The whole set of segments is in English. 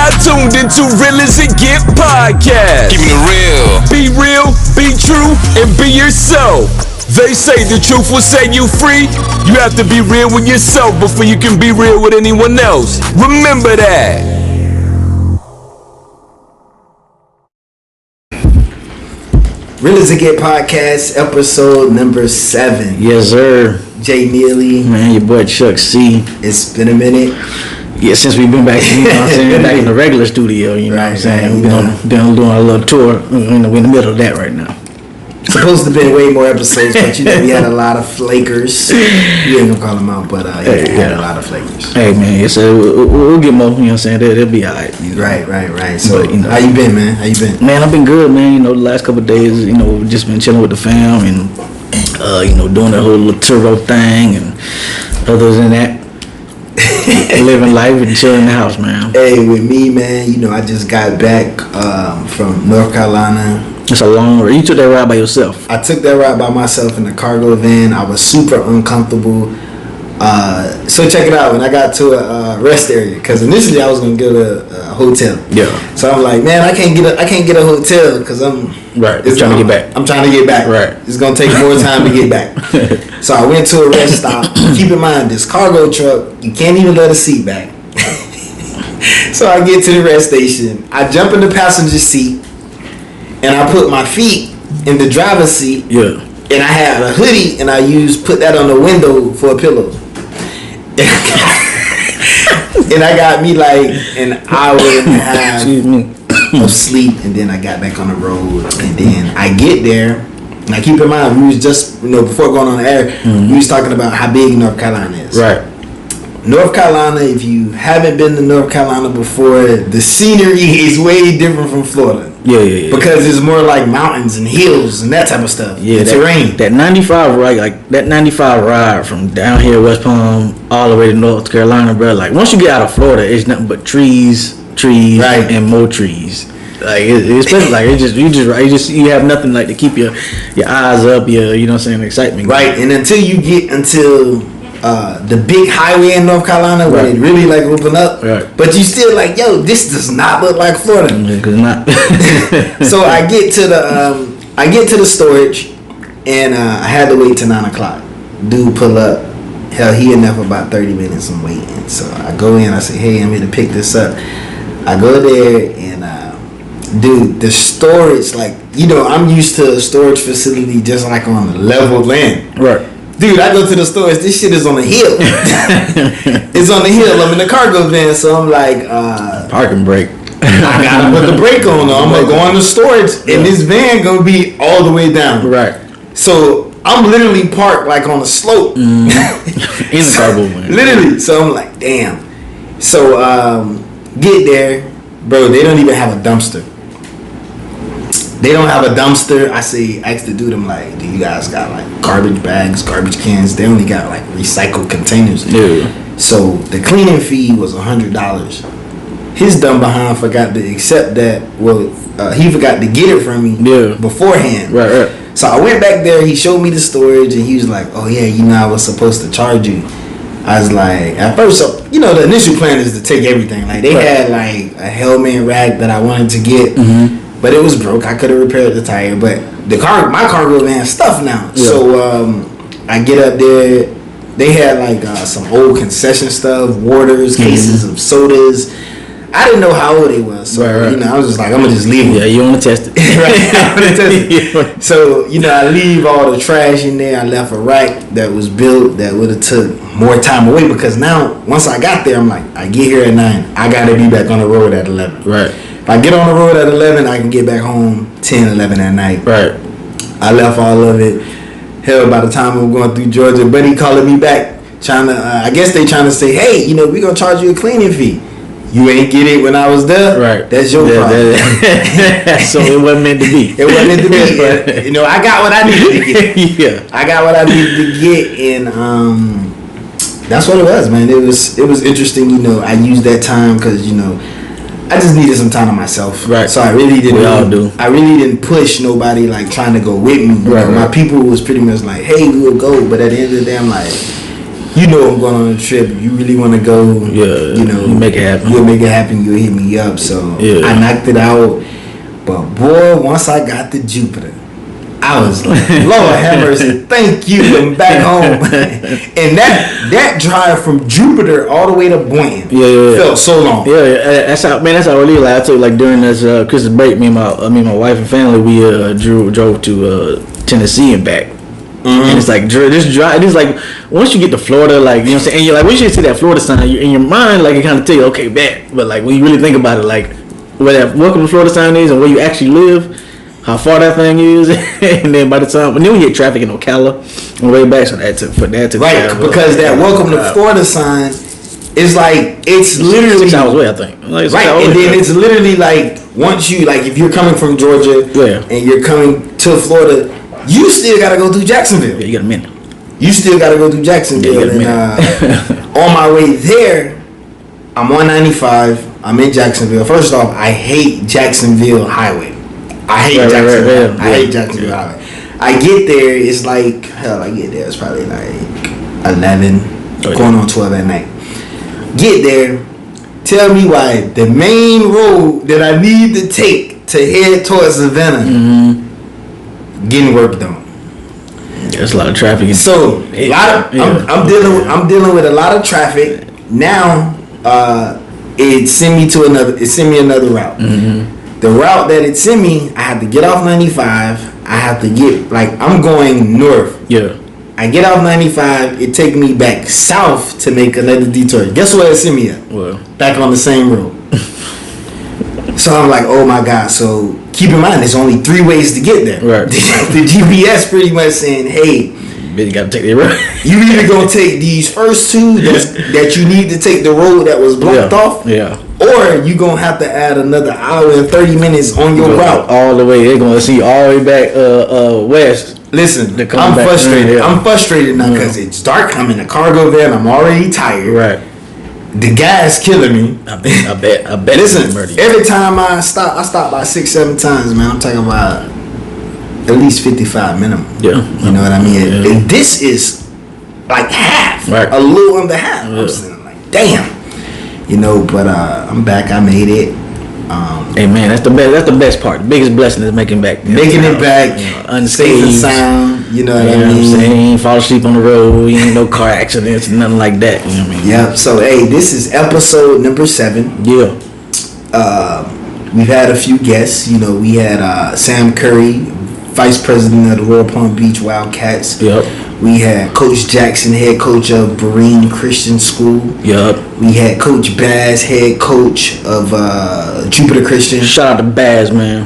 now tuned into Real As It Get podcast. Keeping it real, be true, and be yourself. They say the truth will set you free. You have to be real with yourself before you can be real with anyone else. Remember that. Real As It Get podcast, episode number 7. Yes, sir. Jay Neely. Man, your boy Chuck C. It's been a minute. Yeah, since we've been back, you know what I'm saying, back in the regular studio, you know what I'm saying. We've been doing a little tour. We're in the middle of that right now. Supposed to have been way more episodes, but you know, we had a lot of flakers. You ain't gonna call them out, but we had a lot of flakers. Hey, man, yes, we'll get more, you know what I'm saying. They'll be all right. You know? Right. So, but, you know, how you been, man? How you been? Man, I've been good, man. You know, the last couple of days, you know, we've just been chilling with the fam and, you know, doing that whole little Turo thing. And other than that, living life and chilling in the house, man. Hey, with me, man, you know, I just got back from North Carolina. It's a long ride. You took that ride by yourself. I took that ride by myself in the cargo van. I was super uncomfortable. So check it out. When I got to a rest area, because initially I was gonna get a hotel. Yeah. So I'm like, man, I can't get a hotel because I'm trying to get back. I'm trying to get back. Right. It's gonna take more time to get back. So I went to a rest stop. Keep in mind, this cargo truck, you can't even let a seat back. So I get to the rest station. I jump in the passenger seat. And I put my feet in the driver's seat. Yeah. And I had a hoodie, and I put that on the window for a pillow. And I got me like an hour and a half of sleep, and then I got back on the road. And then I get there. Now keep in mind, we was just, you know, before going on the air, we was talking about how big North Carolina is. Right. North Carolina, if you haven't been to North Carolina before, the scenery is way different from Florida. Yeah. Because it's more like mountains and hills and that type of stuff. Yeah, terrain. That 95 ride, like that 95 ride from down here West Palm all the way to North Carolina, bro. Like once you get out of Florida, it's nothing but trees, right, and more trees. Like it's like you have nothing like to keep your eyes up, you know what I'm saying, excitement. Right, and until you get the big highway in North Carolina where it really like open up, right, but you still like, yo, this does not look like Florida. Not. So I get to the storage, and I had to wait till 9:00. Dude pull up. Hell, he in there for about 30 minutes. I'm waiting. So I go in. I say, hey, I'm here to pick this up. I go there, and dude, the storage, like, you know, I'm used to a storage facility just like on a level land. Right. Dude, I go to the stores. This shit is on the hill. It's on the hill. I'm in the cargo van, so I'm like, parking brake. I gotta put the brake on. I'm gonna go on the storage, and this van gonna be all the way down. Right. So I'm literally parked like on a slope in the cargo van. Literally. So I'm like, damn. So get there, bro. They don't even have a dumpster. They don't have a dumpster. I ask the dude, I'm like, do you guys got like garbage bags, garbage cans? They only got like recycled containers. Yeah. So the cleaning fee was $100. His dumb behind forgot to accept that. Well, he forgot to get it from me beforehand. Right. So I went back there. He showed me the storage, and he was like, oh yeah, you know, I was supposed to charge you. I was like, at first, you know, the initial plan is to take everything. Like they had like a helmet rack that I wanted to get. Mm-hmm. But it was broke. I could have repaired the tire, but my cargo van stuff now. Yeah. So I get up there. They had like some old concession stuff, waters, cases of sodas. I didn't know how old they was, so you know, I was just like, I'm gonna just leave them. Yeah, you want to test it, right? I'm gonna test it. So you know, I leave all the trash in there. I left a rack that was built that would have took more time away, because now once I got there, I'm like, I get here at 9. I gotta be back on the road at 11. Right. If I get on the road at 11, I can get back home 10, 11 at night. Right. I left all of it. Hell, by the time we were going through Georgia, buddy calling me back, trying to, I guess they trying to say, hey, you know, we gonna charge you a cleaning fee. You ain't get it when I was there. Right. That's your problem. So it wasn't meant to be. It wasn't meant to be. You know, I got what I needed to get. Yeah. I got what I needed to get, and that's what it was, man. It was interesting. You know, I used that time because, you know, I just needed some time to myself. Right. So I really didn't. We all do. I really didn't push nobody like trying to go with me. Right. My people was pretty much like, "Hey, we'll go," but at the end of the day, I'm like, you know I'm going on a trip. You really want to go, you know, you make it happen. You'll make it happen. You'll hit me up. So I knocked it out. But boy, once I got to Jupiter, I was like, Lord have mercy, thank you. I'm back home. And that drive from Jupiter all the way to Boynton felt so long. Yeah, that's how really like I took like during this Christmas break, me and my wife and family, we drove to Tennessee and back. And it's like this drive. It's like once you get to Florida, like you know what I'm saying, and you're like, we should see that Florida sign in your mind, like it kind of tell you, okay, bet. But like when you really think about it, like where that welcome to Florida sign is and where you actually live, how far that thing is, and then by the time, and then we hit traffic in Ocala on the way back, so that took right because that welcome to Florida sign is like it's literally 6 hours away, I think. Like right, and then it's literally like once you like if you're coming from Georgia and you're coming to Florida. You still gotta go through Jacksonville. Yeah, you got a minute. You still gotta go through Jacksonville. And on my way there, I'm on 95. I'm in Jacksonville. First off, I hate Jacksonville Highway. I hate Jacksonville. I hate Jacksonville Highway. I get there, it's like hell. I get there, it's probably like 11, going on 12 at night. Get there. Tell me why the main road that I need to take to head towards Savannah. Getting work done. There's a lot of traffic. So I'm dealing with a lot of traffic. Now it sent me another route. The route that it sent me, I have to get off 95. I have to get I'm going north. Yeah. I get off 95. It take me back south to make another detour. Guess where it sent me at? Well, back on the same road. So I'm like, oh my God. So keep in mind, there's only 3 ways to get there. Right. The GPS pretty much saying, hey, you gotta take the road. You either gonna take these first 2 that you need to take the road that was blocked off. Yeah. Or you gonna have to add another hour and 30 minutes on your route. All the way. They're gonna see you all the way back west. Listen, I'm frustrated. I'm frustrated now because it's dark. I'm in a cargo van. I'm already tired. Right. The gas killing me. I bet. Listen, every time I stop by 6-7 times, man. I'm talking about at least 55 minimum. Yeah. You know what I mean? Yeah. And this is like half. Right. A little under half. Yeah. I'm saying like, damn. You know, but I'm back. I made it. Hey man, that's the best part. The biggest blessing is making it back, unscathed and sound. You know what I mean? You ain't fall asleep on the road. You ain't no car accidents, nothing like that. You know what I mean? Yep. So hey, this is episode number 7. Yeah. We've had a few guests. You know, we had Sam Curry, Vice President of the Royal Palm Beach Wildcats. Yep. We had Coach Jackson, head coach of Berean Christian School. Yup. We had Coach Baz, head coach of Jupiter Christian. Shout out to Baz, man.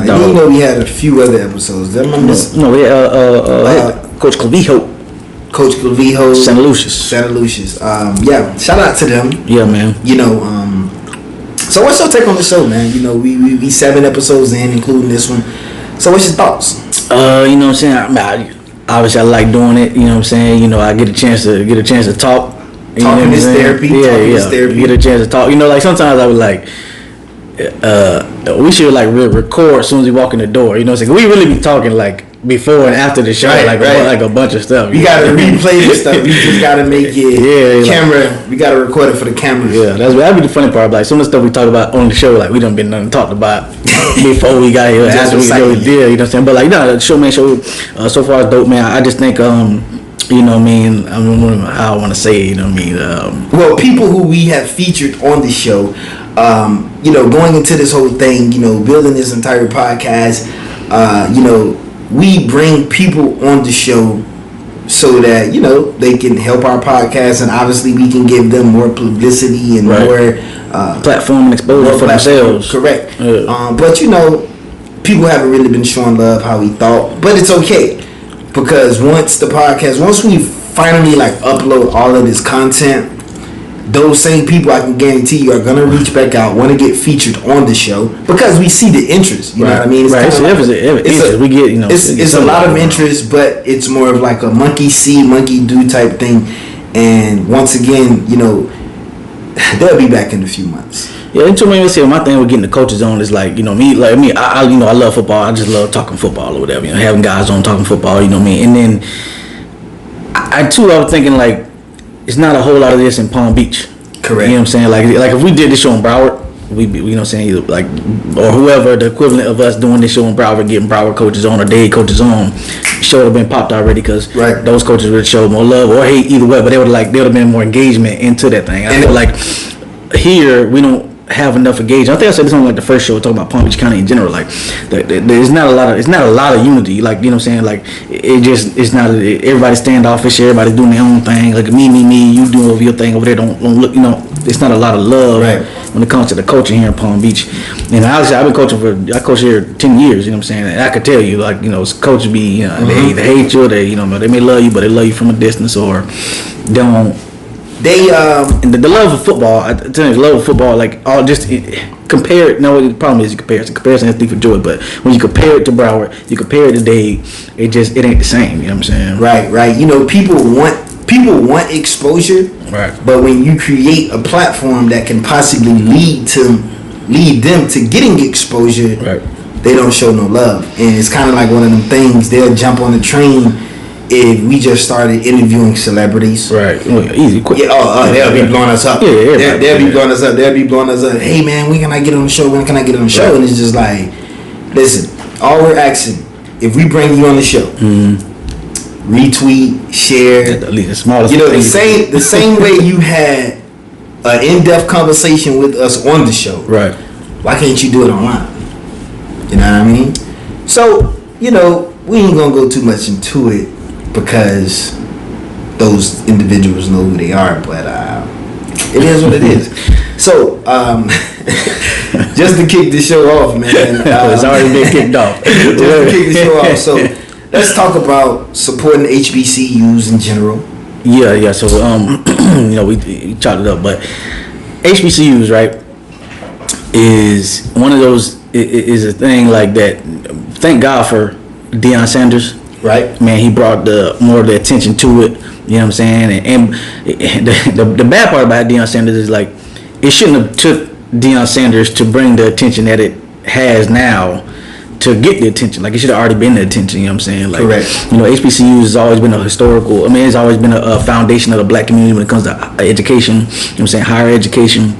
You know we had a few other episodes. No, we had Coach Clavijo. Coach Clavijo. Santa Lucius. Yeah, shout out to them. Yeah, man. You know, so what's your take on the show, man? You know, we 7 episodes in, including this one. So what's your thoughts? You know what I'm saying? Obviously, I like doing it. You know what I'm saying? You know, I get a chance to talk. Talking is therapy. Therapy. Get a chance to talk. You know, like sometimes I would like, we should like record as soon as we walk in the door. You know what I'm saying? We really be talking like before and after the show, like a bunch of stuff. We gotta replay this stuff. We just gotta make it camera. We gotta record it for the cameras. Yeah, that'd be the funny part. Like some of the stuff we talk about on the show, like we done been talked about before we got here. After we go, you know what I'm saying? But like no, the show so far is dope, man. I just think you know what I mean? I don't know how I want to say it, you know what I mean? Well, people who we have featured on the show, you know, going into this whole thing, you know, building this entire podcast, you know, we bring people on the show so that, you know, they can help our podcast, and obviously we can give them more publicity and more platform and exposure for themselves. Correct. But, you know, people haven't really been showing love how we thought, but it's okay. Because once we finally like upload all of this content, those same people, I can guarantee you, are gonna reach back out, want to get featured on the show because we see the interest. You know what I mean? It's we get, you know, it's a lot of interest, but it's more of like a monkey see, monkey do type thing. And once again, you know, they'll be back in a few months. Yeah, and to me, my thing with getting the coaches on is like, you know, me, I you know, I love football. I just love talking football or whatever, you know, having guys on talking football, you know what I mean? And then I was thinking like, it's not a whole lot of this in Palm Beach. Correct. You know what I'm saying? Like if we did this show in Broward, we you know what I'm saying, either like, or whoever the equivalent of us doing this show in Broward, getting Broward coaches on or day coaches on, show would have been popped already because those coaches would show more love or hate either way, but they would have been more engagement into that thing. I feel like here we don't have enough engagement. I think I said this on like the first show talking about Palm Beach County in general. Like there's not a lot of unity. Like, you know what I'm saying? Like it's not everybody standoffish. Everybody doing their own thing. Like me, you doing your thing over there. Don't look. You know, it's not a lot of love when it comes to the coaching here in Palm Beach. And obviously I've been coaching I coached here 10 years. You know what I'm saying? And I could tell you, like, you know, coaches be, you know, they either hate you or they, you know, they may love you, but they love you from a distance or don't. And the love of football, I tell you, the love of football, like, all just compare it. No, the problem is comparison is thief for joy. But when you compare it to Broward, you compare it to Dade, it ain't the same. You know what I'm saying? Right. You know, people want exposure. Right. But when you create a platform that can possibly lead them to getting exposure, they don't show no love. And it's kind of like one of them things. They'll jump on the train. If we just started interviewing celebrities, right? Easy, quick. Yeah, they'll be blowing us up. Yeah, they'll be blowing us up. They'll be blowing us up. Hey, man, when can I get on the show? When can I get on the show? And it's just like, listen, all we're asking, if we bring you on the show, retweet, share, at least the smallest. You know, the same way you had an in-depth conversation with us on the show, right? Why can't you do it online? You know what I mean? So, you know, we ain't gonna go too much into it, because those individuals know who they are, but it is what it is. So, just to kick the show off, man. It's already been kicked off. Just to kick the show off. So, let's talk about supporting HBCUs in general. Yeah. So, you know, we chopped it up, but HBCUs, right, is one of those, is a thing like that. Thank God for Deion Sanders. Right, man, he brought more of the attention to it. You know what I'm saying? And the bad part about Deion Sanders is, like, it shouldn't have took Deion Sanders to bring the attention that it has now to get the attention. Like, it should have already been the attention. You know what I'm saying? Like, correct. You know, HBCUs has always been a historical. I mean, it's always been a foundation of the black community when it comes to education. You know what I'm saying? Higher education.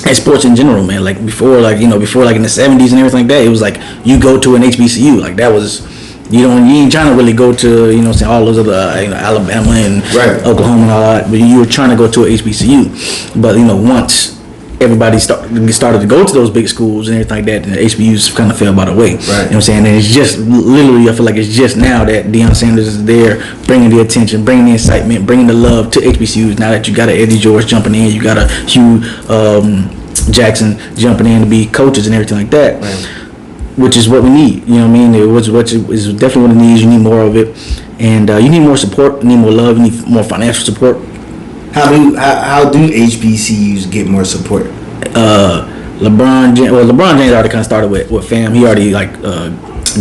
And sports in general, man. Like before like in the 70s and everything like that, it was like you go to an HBCU. Like that was. You ain't trying to really go to, you know, all those other, Alabama and Oklahoma and all that, but you were trying to go to a HBCU. But, you know, once everybody started to go to those big schools and everything like that, the HBCUs kind of fell by the way. Right. You know what I'm saying? And it's just literally, I feel like it's just now that Deion Sanders is there, bringing the attention, bringing the excitement, bringing the love to HBCUs. Now that you got a Eddie George jumping in, you got a Hugh Jackson jumping in to be coaches and everything like that. Right. Which is what we need, you know what I mean? Which is definitely what it needs. You need more of it, and you need more support. You need more love. You need more financial support. How do HBCUs get more support? LeBron James already kind of started with fam. He already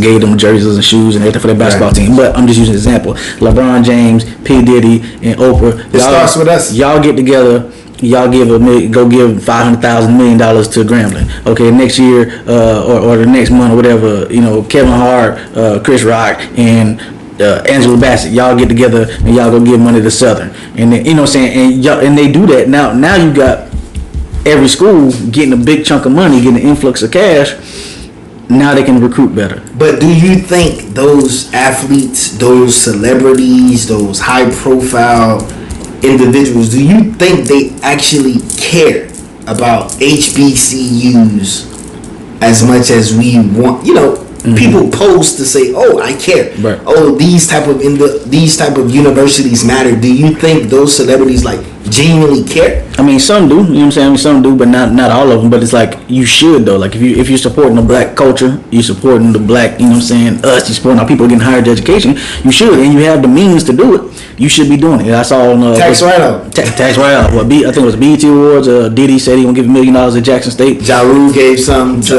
gave them jerseys and shoes and everything for their basketball team. But I'm just using an example. LeBron James, P. Diddy, and Oprah. It starts with us. Y'all get together. Y'all give $500,000 $1 million to Grambling. Okay, next year or the next month or whatever, you know, Kevin Hart, Chris Rock, and Angela Bassett, y'all get together and y'all go give money to Southern, and then, you know what I'm saying, and they do that. Now you got every school getting a big chunk of money, getting an influx of cash. Now they can recruit better. But do you think those athletes, those celebrities, those high profile individuals, do you think they actually care about HBCUs as much as we want? You know, people post to say, "Oh, I care." Right. Oh, these type of universities matter. Do you think those celebrities genuinely care? I mean, some do. You know what I'm saying? I mean, some do, but not all of them. But it's like you should though. Like if you're supporting the black culture, you're supporting the black. You know what I'm saying? Us, you're supporting our people getting higher education. You should, and you have the means to do it. You should be doing it. I saw on tax write-off. Tax write-off. I think it was BET Awards. Diddy said he gonna give $1 million to Jackson State. Ja Rule gave some to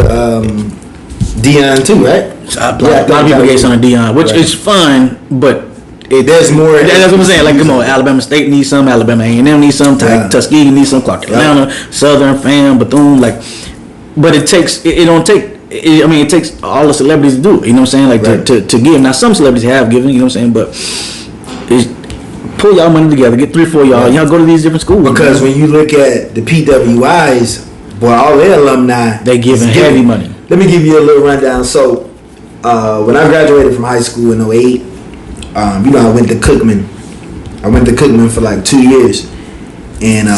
Deion too, right? A lot of people gave some to Deion, which is fine, but there's more. That's what I'm saying. Like, come on, Alabama State needs some, Alabama A&M needs some, Tuskegee needs some, Clark Atlanta, Southern, Fam, Bethune, but it takes. It don't take. It takes all the celebrities to do it. You know what I'm saying? To give. Now, some celebrities have given. You know what I'm saying? But pull y'all money together, get 3-4 y'all. Y'all go to these different schools. Because when you look at the PWIs, boy, all their alumni, they giving heavy money. Let me give you a little rundown. So, when I graduated from high school in 08, I went to Cookman. I went to Cookman for like 2 years, and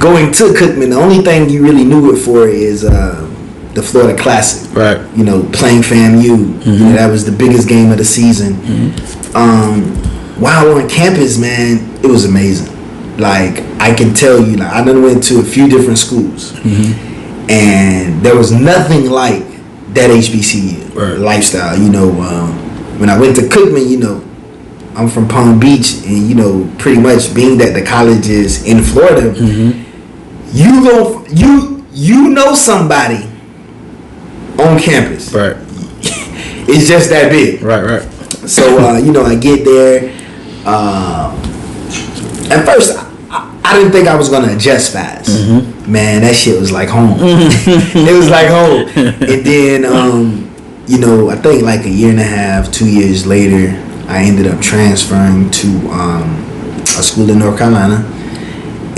going to Cookman, the only thing you really knew it for is the Florida Classic. Right. Playing FAMU. That was the biggest game of the season. While on campus, man, it was amazing. Like, I can tell you, like, I done went to a few different schools, and there was nothing like that HBCU lifestyle. When I went to Cookman, I'm from Palm Beach, and pretty much being that the college is in Florida, you know somebody on campus. Right. It's just that big. Right. So I get there. At first, I didn't think I was gonna adjust fast. Man, that shit was like home. It was like home. And then I think like a year and a half, 2 years later, I ended up transferring to a school in North Carolina,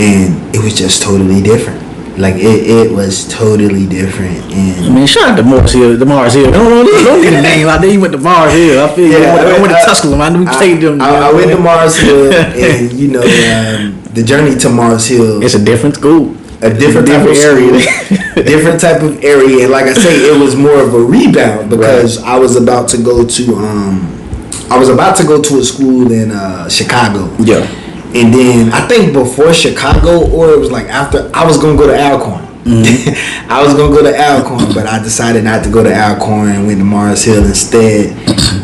and it was just totally different. Like it was totally different. And shout out to Mars Hill. Don't get a name out there. You went to Mars Hill. I feel I went to Tusculum. I knew we played them. I went to Mars Hill, and the journey to Mars Hill. It's a different school. A different type of area. Different type of area, and like I say, it was more of a rebound because I was about to go to a school in Chicago. Yeah. And then I think before Chicago, or it was like after, I was gonna go to Alcorn. I was gonna go to Alcorn, but I decided not to go to Alcorn and went to Mars Hill instead.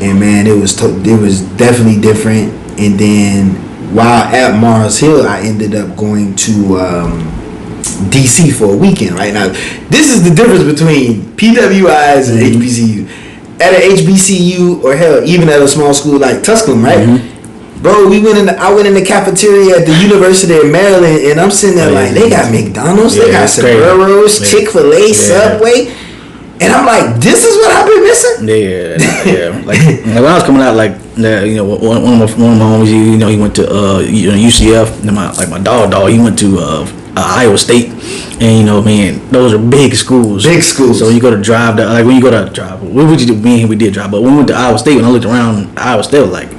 And man, it was definitely different. And then while at Mars Hill, I ended up going to DC for a weekend. Right now, this is the difference between PWIs and HBCU. At an HBCU, or hell, even at a small school like Tusculum, right? Bro, I went in the cafeteria at the University of Maryland, and I'm sitting there like, they got McDonald's, they got Sbarro's, Chick-fil-A, Subway, and I'm like, this is what I've been missing. Yeah. Like when I was coming out, like one of my homies, he went to UCF, and my dog, he went to Iowa State, and those are big schools. Big schools. So you go to drive, when you go to drive, we did drive, but when we went to Iowa State, when I looked around Iowa State, I was like,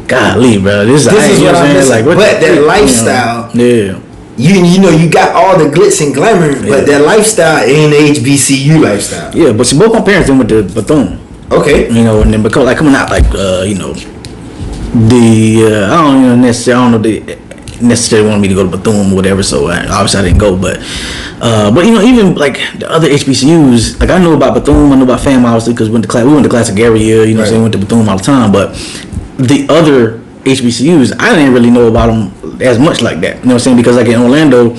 golly, bro, this is what I'm missing. Like, but that lifestyle, you got all the glitz and glamour, but that lifestyle ain't the HBCU lifestyle. Yeah, but see, both my parents went to Bethune. Okay. And then because like coming out like I don't know they necessarily wanted me to go to Bethune or whatever, so obviously I didn't go, but even like the other HBCUs, like I knew about Bethune, I knew about FAM obviously because we went to classic area, so we went to Bethune all the time, but the other HBCUs, I didn't really know about them as much like that. You know what I'm saying? Because like in Orlando,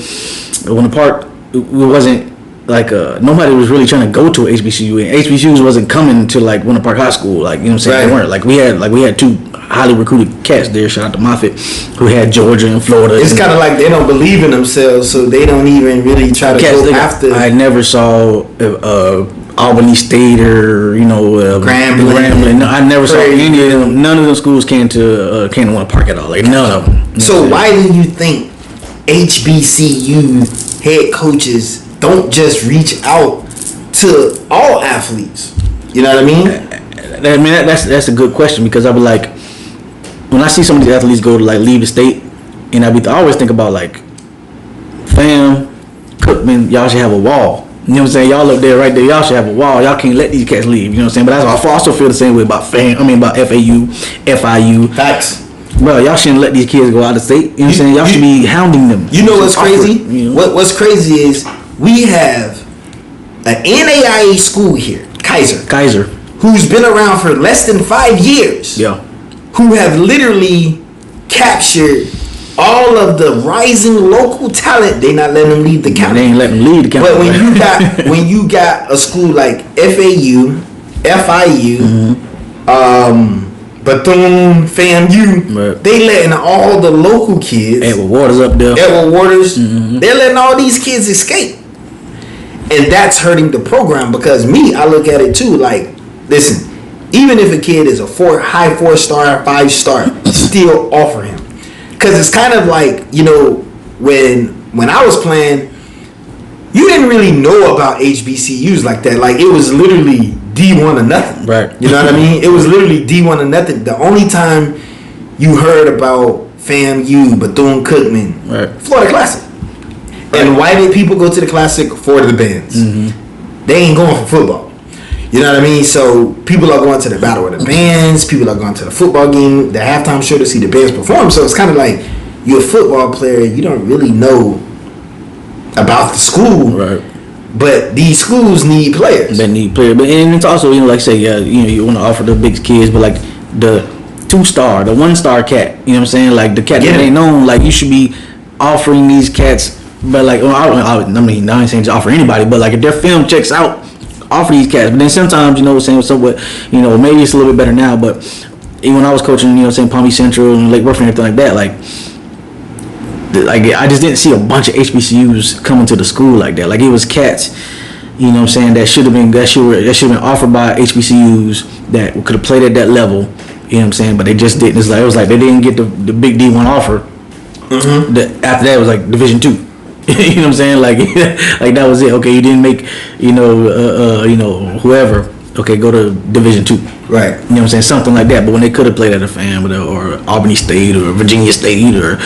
when the park, it wasn't like nobody was really trying to go to a HBCU, and HBCUs wasn't coming to like Winter Park High School. Like, you know what I'm saying? They weren't. Like we had two highly recruited cats there. Shout out to Moffitt, who had Georgia and Florida. It's kind of like they don't believe in themselves, so they don't even really try to go after. I never saw Albany State or Grambling. No, I never saw any of them. None of those schools came to Winter Park at all. Like none of them. So why do you think HBCU head coaches don't just reach out to all athletes? You know what I mean? That's a good question, because I be like, when I see some of these athletes go to like leave the state, and I always think about like, fam, Cookman, y'all should have a wall. You know what I'm saying? Y'all up there, right there, y'all should have a wall. Y'all can't let these cats leave. You know what I'm saying? But I also feel the same way about about FAU, FIU. Facts. Bro, y'all shouldn't let these kids go out of state. You know what I'm saying? Y'all should be hounding them. You know what's crazy? What's crazy is we have an NAIA school here, Kaiser, who's been around for less than 5 years. Yeah. Who have literally captured all of the rising local talent. They not letting them leave the county. They ain't letting them leave the county. But when you got a school like FAU, FIU, Bethune, FAMU, they letting all the local kids. Edward Waters up there. They're letting all these kids escape. And that's hurting the program, because I look at it too, like, listen, even if a kid is a high 4-star, 5-star, still offer him. Because it's kind of like, you know, when I was playing, you didn't really know about HBCUs like that. Like, it was literally D1 or nothing. Right. You know what I mean? It was literally D1 or nothing. The only time you heard about FAMU, Bethune-Cookman, right. Florida Classic. Right. And why did people go to the Classic? For the bands. Mm-hmm. They ain't going for football. You know what I mean? So people are going to the Battle of the Bands. People are going to the football game, the halftime show to see the bands perform. So it's kind of like, you're a football player. You don't really know about the school. Right. But these schools need players. They need players. But and it's also, you know, like say, yeah, you know, you want to offer the big kids, but like the 2-star, the 1-star cat, you know what I'm saying? Like the cat that ain't known, like you should be offering these cats. But like, well, I mean, I ain't saying to offer anybody, but like if their film checks out, offer these cats. But then sometimes, you know, saying somewhat, you know, maybe it's a little bit better now, but even when I was coaching, you know, saying Palm Beach Central and Lake Worth and everything like that, like I just didn't see a bunch of HBCUs coming to the school like that. Like it was cats, you know what I'm saying, that should have been offered by HBCUs that could have played at that level, you know what I'm saying, but they just didn't. It was like they didn't get the big D1 offer. Mm-hmm. After that it was like Division 2. You know what I'm saying? Like that was it. Okay, you didn't make, you know, whoever. Okay, go to Division 2. Right. You know what I'm saying? Something like that. But when they could have played at a FAM or Albany State or Virginia State or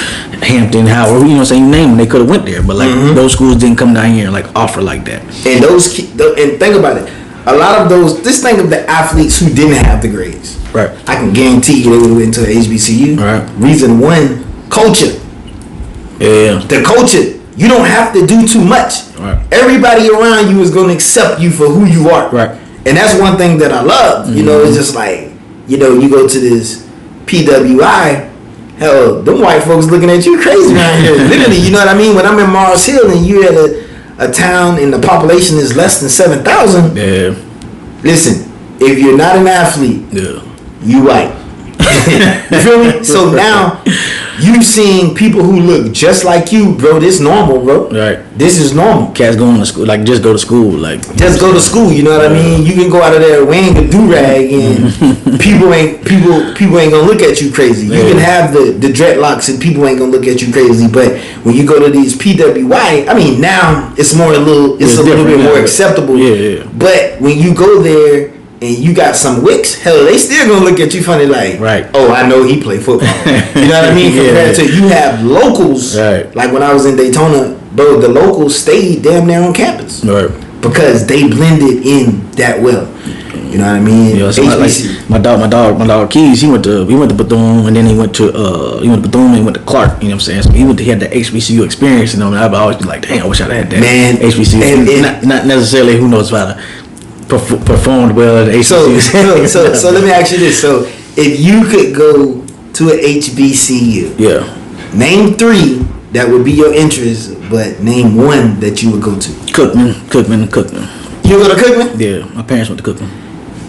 Hampton, Howard, you know what I'm saying? You name them, they could have went there. But like those schools didn't come down here and like offer like that. And and think about it. A lot of those. Just think of the athletes who didn't have the grades. Right. I can guarantee you they would have went to the HBCU. Right. Reason one, culture. Yeah. The culture. You don't have to do too much. Right. Everybody around you is going to accept you for who you are. Right. And that's one thing that I love. You know, it's just like, you know, you go to this PWI, hell, them white folks looking at you crazy around here. Literally, you know what I mean? When I'm in Mars Hill and you at a town and the population is less than 7,000. Yeah. Listen, if you're not an athlete, you white. You feel me? So now you seeing people who look just like you, bro. This normal, bro. Right. This is normal. Cats going to school, like just go to school, like just go to school. You know what I mean? You can go out of there wearing a do-rag and people ain't gonna look at you crazy. You can have the dreadlocks and people ain't gonna look at you crazy. But when you go to these PWI, I mean, now it's a little bit more acceptable. Yeah. But when you go there and you got some wicks, hell, they still gonna look at you funny like, right. Oh, I know he play football. You know what I mean? Compared to you have locals, right. Like when I was in Daytona, bro, the locals stayed damn near on campus, right? Because they blended in that well. You know what I mean? Yeah, so my dog Keys, he went to Bethune and then he went to Bethune and he went to Clark. You know what I'm saying? So he had the HBCU experience. You know, and I've always been like, damn, I wish I had that. Man, HBCU, and not necessarily who knows about it. Performed well at HBCU. So let me ask you this: so if you could go to an HBCU, name 3 that would be your interest, but name 1 that you would go to. Cookman. You go to Cookman? Yeah, my parents went to Cookman.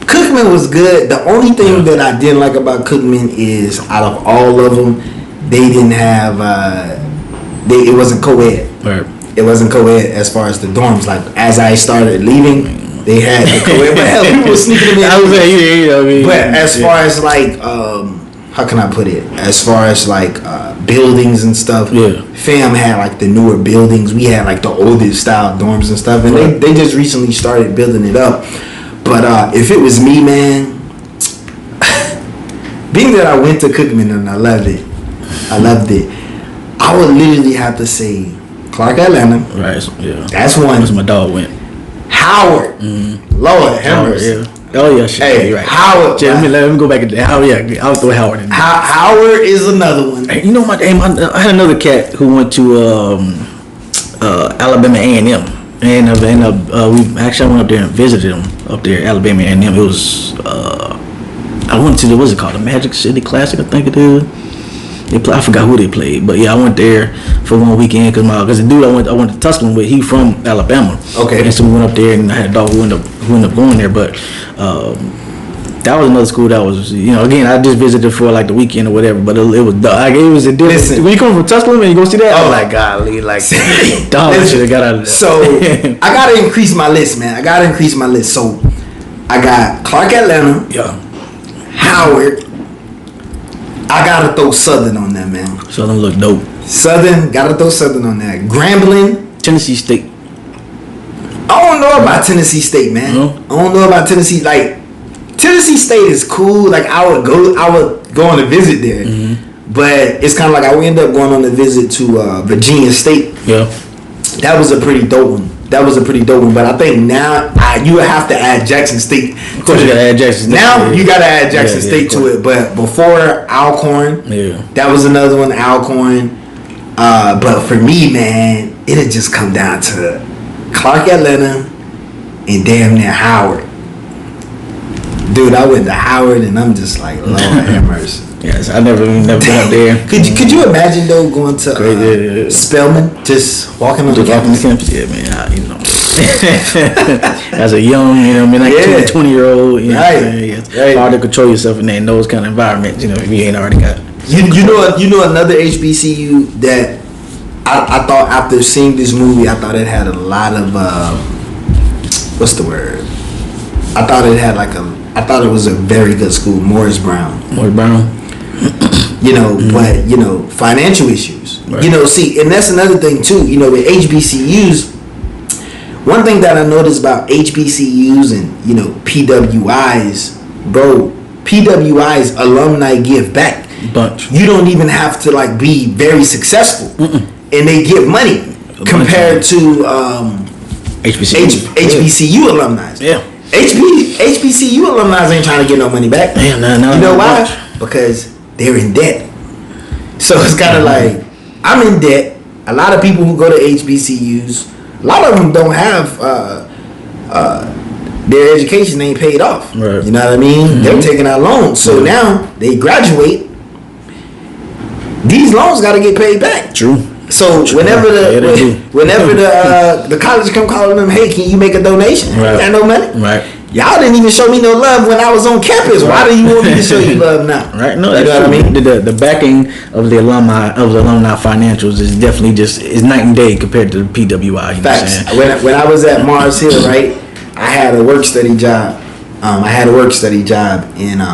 Cookman was good. The only thing that I didn't like about Cookman is, out of all of them, they didn't have. It wasn't co-ed. Right. It wasn't co-ed as far as the dorms. Like as I started leaving. They had the co-ed, but hell, people were sneaking them in. I was saying, you know what I mean? But as far as like, how can I put it? As far as like buildings and stuff, fam had like the newer buildings. We had like the oldest style dorms and stuff, and they just recently started building it up. But if it was me, man, being that I went to Cookman and I loved it, I would literally have to say Clark, Atlanta. Right. Yeah. That's one. That's my dog went. Howard, Lord have mercy. Oh yeah, shit. Hey, right. Howard. Let me go back to Howard. Yeah, I'll throw Howard in there. Howard is another one. Hey, you know, I had another cat who went to Alabama A&M, and we actually went up there and visited him up there, Alabama A&M. It was I went to what's it called, the Magic City Classic, I think it is. I forgot who they played, but yeah, I went there for one weekend because the dude I went to Tuscaloosa with, he from Alabama. Okay. And so we went up there, and I had a dog who ended up going there. But that was another school that was, again, I just visited for like the weekend or whatever. But it was a different. Listen, when you come from Tuscaloosa and you go see that, I was like, golly, like dog should have got out of there. So I gotta increase my list, man. So I got Clark, Atlanta. Yeah. Howard. I gotta throw Southern on that, man. Southern look dope. Southern, gotta throw Southern on that. Grambling. Tennessee State. I don't know about Tennessee State, man. No? I don't know about Tennessee. Like, Tennessee State is cool. Like, I would go on a visit there. Mm-hmm. But it's kind of like I would end up going on a visit to Virginia State. Yeah. That was a pretty dope one. But I think now you would have to add Jackson State. Of course, you gotta add Jackson State. Now you gotta add Jackson State to it. But before Alcorn, that was another one. Alcorn. But for me, man, it'd just come down to Clark Atlanta and damn near Howard. Dude, I went to Howard and I'm just like, Lord have mercy. Yes, I never been up there. Could you imagine though going to Spelman, just walking on the campus? Yeah, man. You know, as a young, you know, I mean, like 20-year-old, you know, it's hard to control yourself in those kind of environments. You know, if you ain't already got. You know another HBCU that I thought after seeing this movie, I thought it had a lot of what's the word? I thought it was a very good school, Morris Brown. You know, but you know, financial issues. Right. You know, see, and that's another thing too. You know, with HBCUs, one thing that I noticed about HBCUs and you know PWIs, bro, PWIs alumni give back. Bunch. You don't even have to like be very successful, and they give money compared to HBCU alumni. Yeah. HBCU alumni ain't trying to get no money back. Yeah, no, you know why? Because they're in debt. So it's kind of like, I'm in debt. A lot of people who go to HBCUs, a lot of them don't have their education ain't paid off. Right. You know what I mean? Mm-hmm. They're taking out loans. So now they graduate. These loans got to get paid back. True. So whenever the college come calling them, hey, can you make a donation? Right. I got no money. Right. Y'all didn't even show me no love when I was on campus. Why do you want me to show you love now? Right. No, that's true. What I mean? The backing of the alumni financials is definitely is night and day compared to the PWI. You Facts. Know what I'm saying? When I was at Mars Hill, right, I had a work study job. And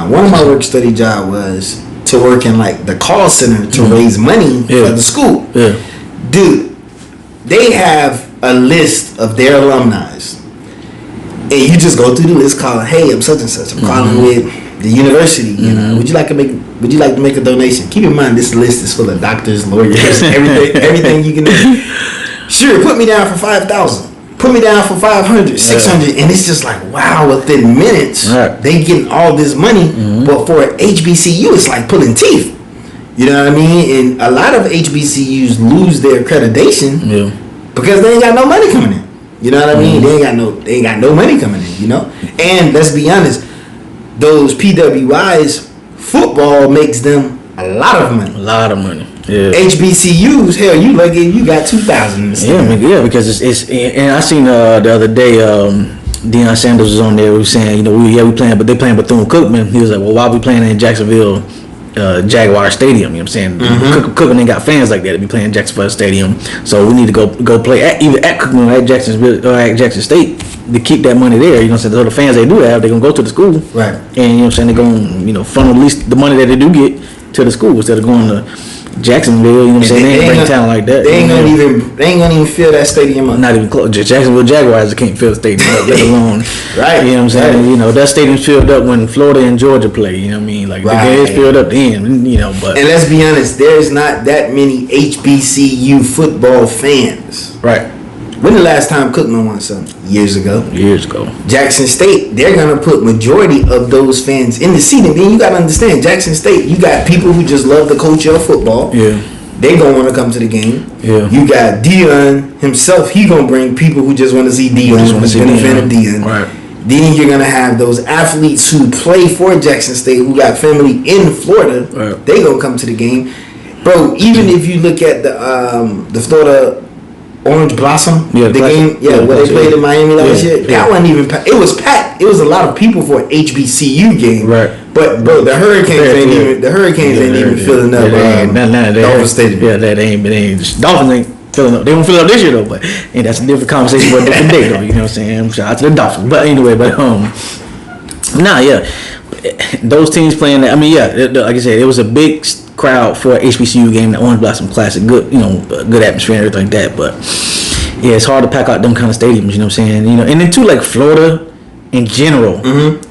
one of my work study job was to work in like the call center to raise money for the school. Yeah. Dude, they have a list of their alumni. And you just go through the list calling, hey, I'm such and such. I'm calling with the university. You know, would you like to make a donation? Keep in mind this list is full of doctors, lawyers, everything you can do. Sure, put me down for 5,000. Put me down for 500, 600, and it's just like, wow, within minutes, they getting all this money. But for HBCU, it's like pulling teeth. You know what I mean? And a lot of HBCUs lose their accreditation because they ain't got no money coming in. You know what I mean? They ain't got no money coming in, you know? And let's be honest, those PWIs, football makes them a lot of money. Yeah. HBCUs, hell, you lucky you got 2,000. Yeah, because it's and I seen the other day Deion Sanders was on there. We was saying, you know, we playing, but they playing Bethune-Cookman. He was like, well, why we playing in Jacksonville Jaguar Stadium? You know what I'm saying? Cookman ain't got fans like that to be playing Jacksonville Stadium, so we need to go play either at Cookman or at Jacksonville or at Jackson State to keep that money there. You know what I'm saying? So the fans they do have, they're gonna go to the school, right? And you know what I'm saying, they're gonna funnel at least the money that they do get to the school instead of going to Jacksonville. You know what I'm saying? They ain't bring talent like that. They ain't gonna even fill that stadium up. Not even close. Jacksonville Jaguars can't fill the stadium up, let alone. Right. You know what I'm saying? Right. You know, that stadium's filled up when Florida and Georgia play. You know what I mean? Like the game's filled up then. You know, but and let's be honest, there's not that many HBCU football fans. Right. When the last time Cookman won something? Years ago. Jackson State, they're gonna put majority of those fans in the seat. And then you gotta understand, Jackson State, you got people who just love the culture of football. Yeah. They gonna want to come to the game. Yeah. You got Deion himself. He gonna bring people who just want to see Deion. Who's been a fan of Deion. Right. Then you're gonna have those athletes who play for Jackson State, who got family in Florida. Right. They gonna come to the game, bro. Even if you look at the Florida Orange Blossom, the game, where they played in Miami last year. That wasn't even packed. It was packed. It was a lot of people for an HBCU game. Right. But bro, the Hurricanes ain't even filling up Dolphin Stadium. Yeah, that ain't. Dolphins ain't filling up. They won't fill up this year though. But that's a different conversation for a different day though. You know what I'm saying? Shout out to the Dolphins. But anyway, those teams playing that. I mean, like I said, it was a big crowd for an HBCU game. That Orange Blossom Classic, good, good atmosphere and everything like that. But yeah, it's hard to pack out them kind of stadiums. You know what I'm saying? And then too, like Florida in general,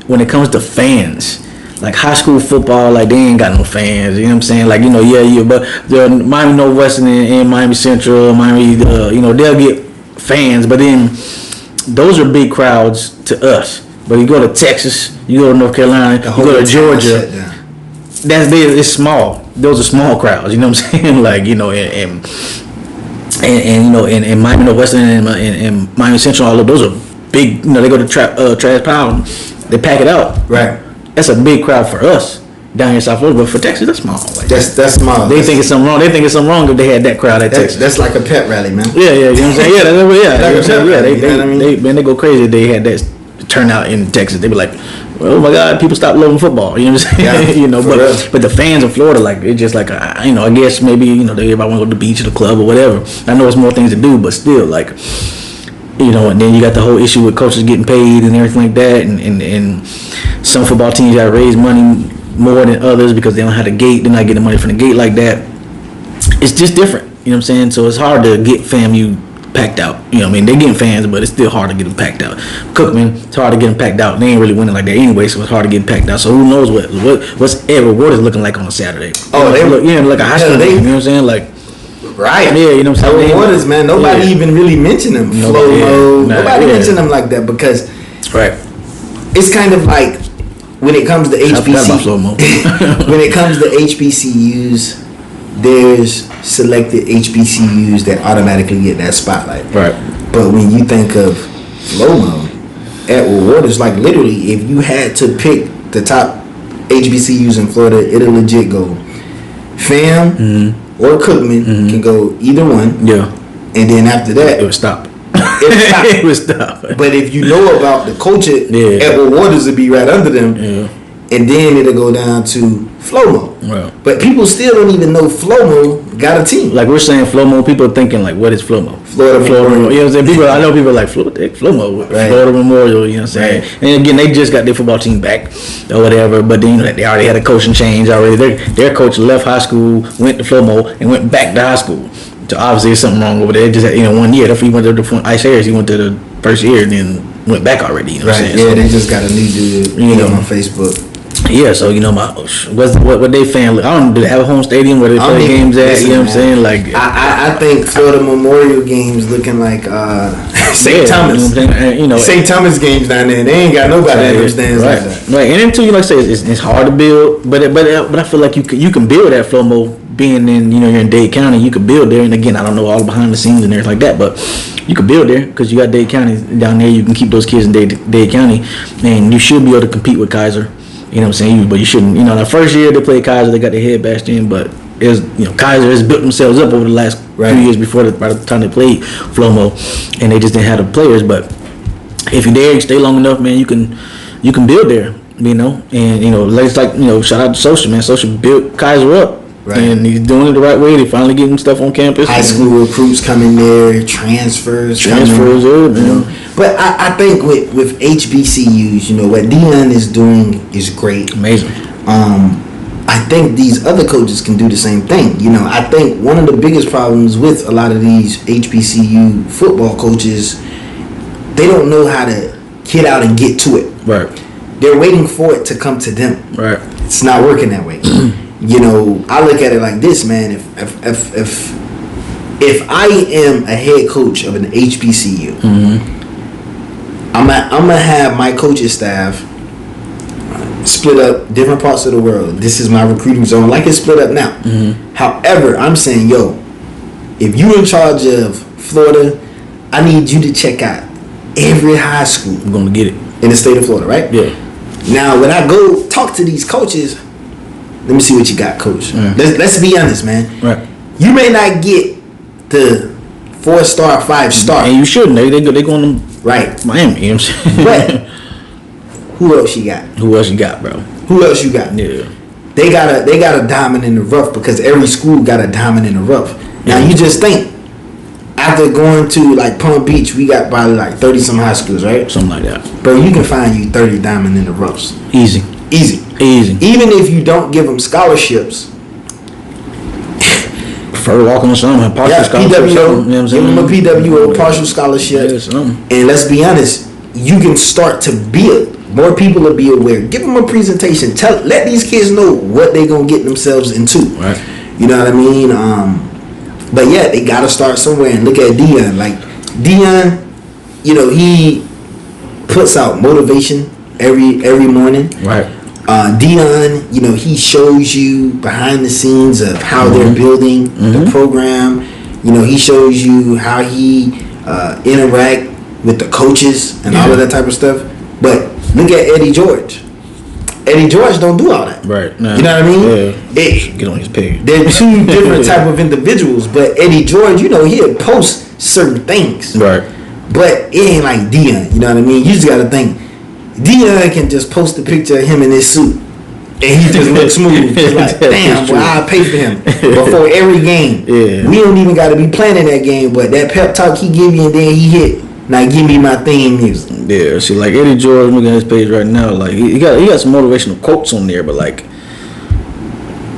when it comes to fans. Like high school football, like they ain't got no fans. You know what I'm saying? Like but the Miami Northwestern and Miami Central, Miami, they'll get fans, but then those are big crowds to us. But you go to Texas, you go to North Carolina, you go to Georgia. That's big. It's small. Those are small crowds. You know what I'm saying? Like and Miami Northwestern and Miami Central, all of those are big. They go to Trash Pound, they pack it out. Right. That's a big crowd for us down here in South Florida, but for Texas, that's small. Like, that's small. They think it's something wrong. They think it's something wrong if they had that crowd at Texas. That's like a pet rally, man. Yeah, you know what I'm saying? They go crazy if they had that turnout in Texas. They be like, well, oh my God, people stop loving football. You know what I'm saying? Yeah, but the fans in Florida, like, it's just like, I guess maybe, everybody want to go to the beach or the club or whatever. I know it's more things to do, but still, like, and then you got the whole issue with coaches getting paid and everything like that, and some football teams got to raise money more than others because they don't have the gate. They're not getting money from the gate like that. It's just different. You know what I'm saying? So it's hard to get FAMU packed out. They're getting fans, but it's still hard to get them packed out. Cookman, it's hard to get them packed out. They ain't really winning like that anyway, so it's hard to get them packed out. So who knows what's Edward Waters looking like on a Saturday? Oh, they look like a high school game. You know what I'm saying? Like. Right. Yeah, you know what I'm saying? Edward Waters, man. Nobody even really mentioned him. Nobody mentioned him like that because it's kind of like when it comes to when it comes to HBCUs, there's selected HBCUs that automatically get that spotlight. Right. But when you think of Flomo, Edward Waters, like literally, if you had to pick the top HBCUs in Florida, it'll legit go FAM. Or Cookman can go either one. Yeah. And then after that, it would stop. It would stop. But if you know about the culture, Edward Waters would be right under them. Yeah. And then it'll go down to Flomo. Right. But people still don't even know Flomo got a team. Like we're saying Flomo, people are thinking like, what is Flomo? Florida Memorial. You know what I'm saying? I know people are like Flomo, right. Florida Memorial. You know what I'm saying? Right. And again, they just got their football team back or whatever. But then they already had a coaching change already. Their coach left high school, went to Flomo, and went back to high school. So obviously there's something wrong over there. Just 1 year. That's he went to the Ice Harris. He went to the first year and then went back already. You know what I'm saying? Yeah, they just got a new dude on Facebook. Yeah, so what they fan? I don't know, do they have a home stadium where they play games at? You know what I'm saying? Like I think Florida Memorial games looking like St. Thomas. St. Thomas games down there. They ain't got nobody in those stands like that. Right, and then too, like I say, it's hard to build, but I feel like you can build at Flomo being in you're in Dade County. You can build there, and again, I don't know all behind the scenes and everything like that, but you can build there because you got Dade County down there. You can keep those kids in Dade County, and you should be able to compete with Kaiser. You know what I'm saying? But you shouldn't. The first year they played Kaiser, they got their head bashed in. But Kaiser has built themselves up over the last few years by the time they played Flomo, and they just didn't have the players. But if you're there, you stay long enough, man, you can build there. And shout out to Social, man. Social built Kaiser up. Right. And he's doing it the right way. They finally getting stuff on campus. High school recruits coming there, transfers. Man. But I think with HBCUs, what Deion is doing is great. Amazing. I think these other coaches can do the same thing. I think one of the biggest problems with a lot of these HBCU football coaches, they don't know how to get out and get to it. Right. They're waiting for it to come to them. Right. It's not working that way. I look at it like this, man. If I am a head coach of an HBCU, I'm gonna have my coaching staff split up different parts of the world. This is my recruiting zone, like it's split up now. However, I'm saying, if you're in charge of Florida, I need you to check out every high school. I'm gonna get it in the state of Florida, right? Yeah. Now, when I go talk to these coaches, let me see what you got, coach. Let's be honest, man. Right. You may not get the 4-star, 5-star, and you shouldn't. They going to Miami. You know what I'm saying? But who else you got? Who else you got, bro? Who else you got? Yeah. They got a diamond in the rough because every school got a diamond in the rough. Now you just think, after going to like Palm Beach, we got probably like 30 some high schools, right? Something like that. Bro, you can find you 30 diamond in the roughs. Easy. Easy. Even if you don't give them scholarships. For walking on something, partial scholarship. PWO, you know what I'm give them a saying? PWO partial scholarship. And let's be honest, you can start to build. More people will be aware. Give them a presentation. Let these kids know what they're gonna get themselves into. Right. You know what I mean? But yeah, they gotta start somewhere. And look at Dion. Like Dion, you know, he puts out motivation every morning. Right. Dion, you know, he shows you behind the scenes of how they're building the program. You know, he shows you how he interact with the coaches and all of that type of stuff. But look at Eddie George. Eddie George don't do all that. Right. Nah. You know what I mean? Yeah. Get on his page. They're two different type of individuals. But Eddie George, you know, he'll post certain things. Right. But it ain't like Dion. You know what I mean? You just got to think. Dion can just post a picture of him in his suit. And he just looks smooth. Just like, damn, well, I'll pay for him before every game. Yeah. We don't even got to be planning that game. But that pep talk he give you and then he hit. Now give me my theme music. Yeah, see, like Eddie George, looking at his page right now, like he got some motivational quotes on there, but like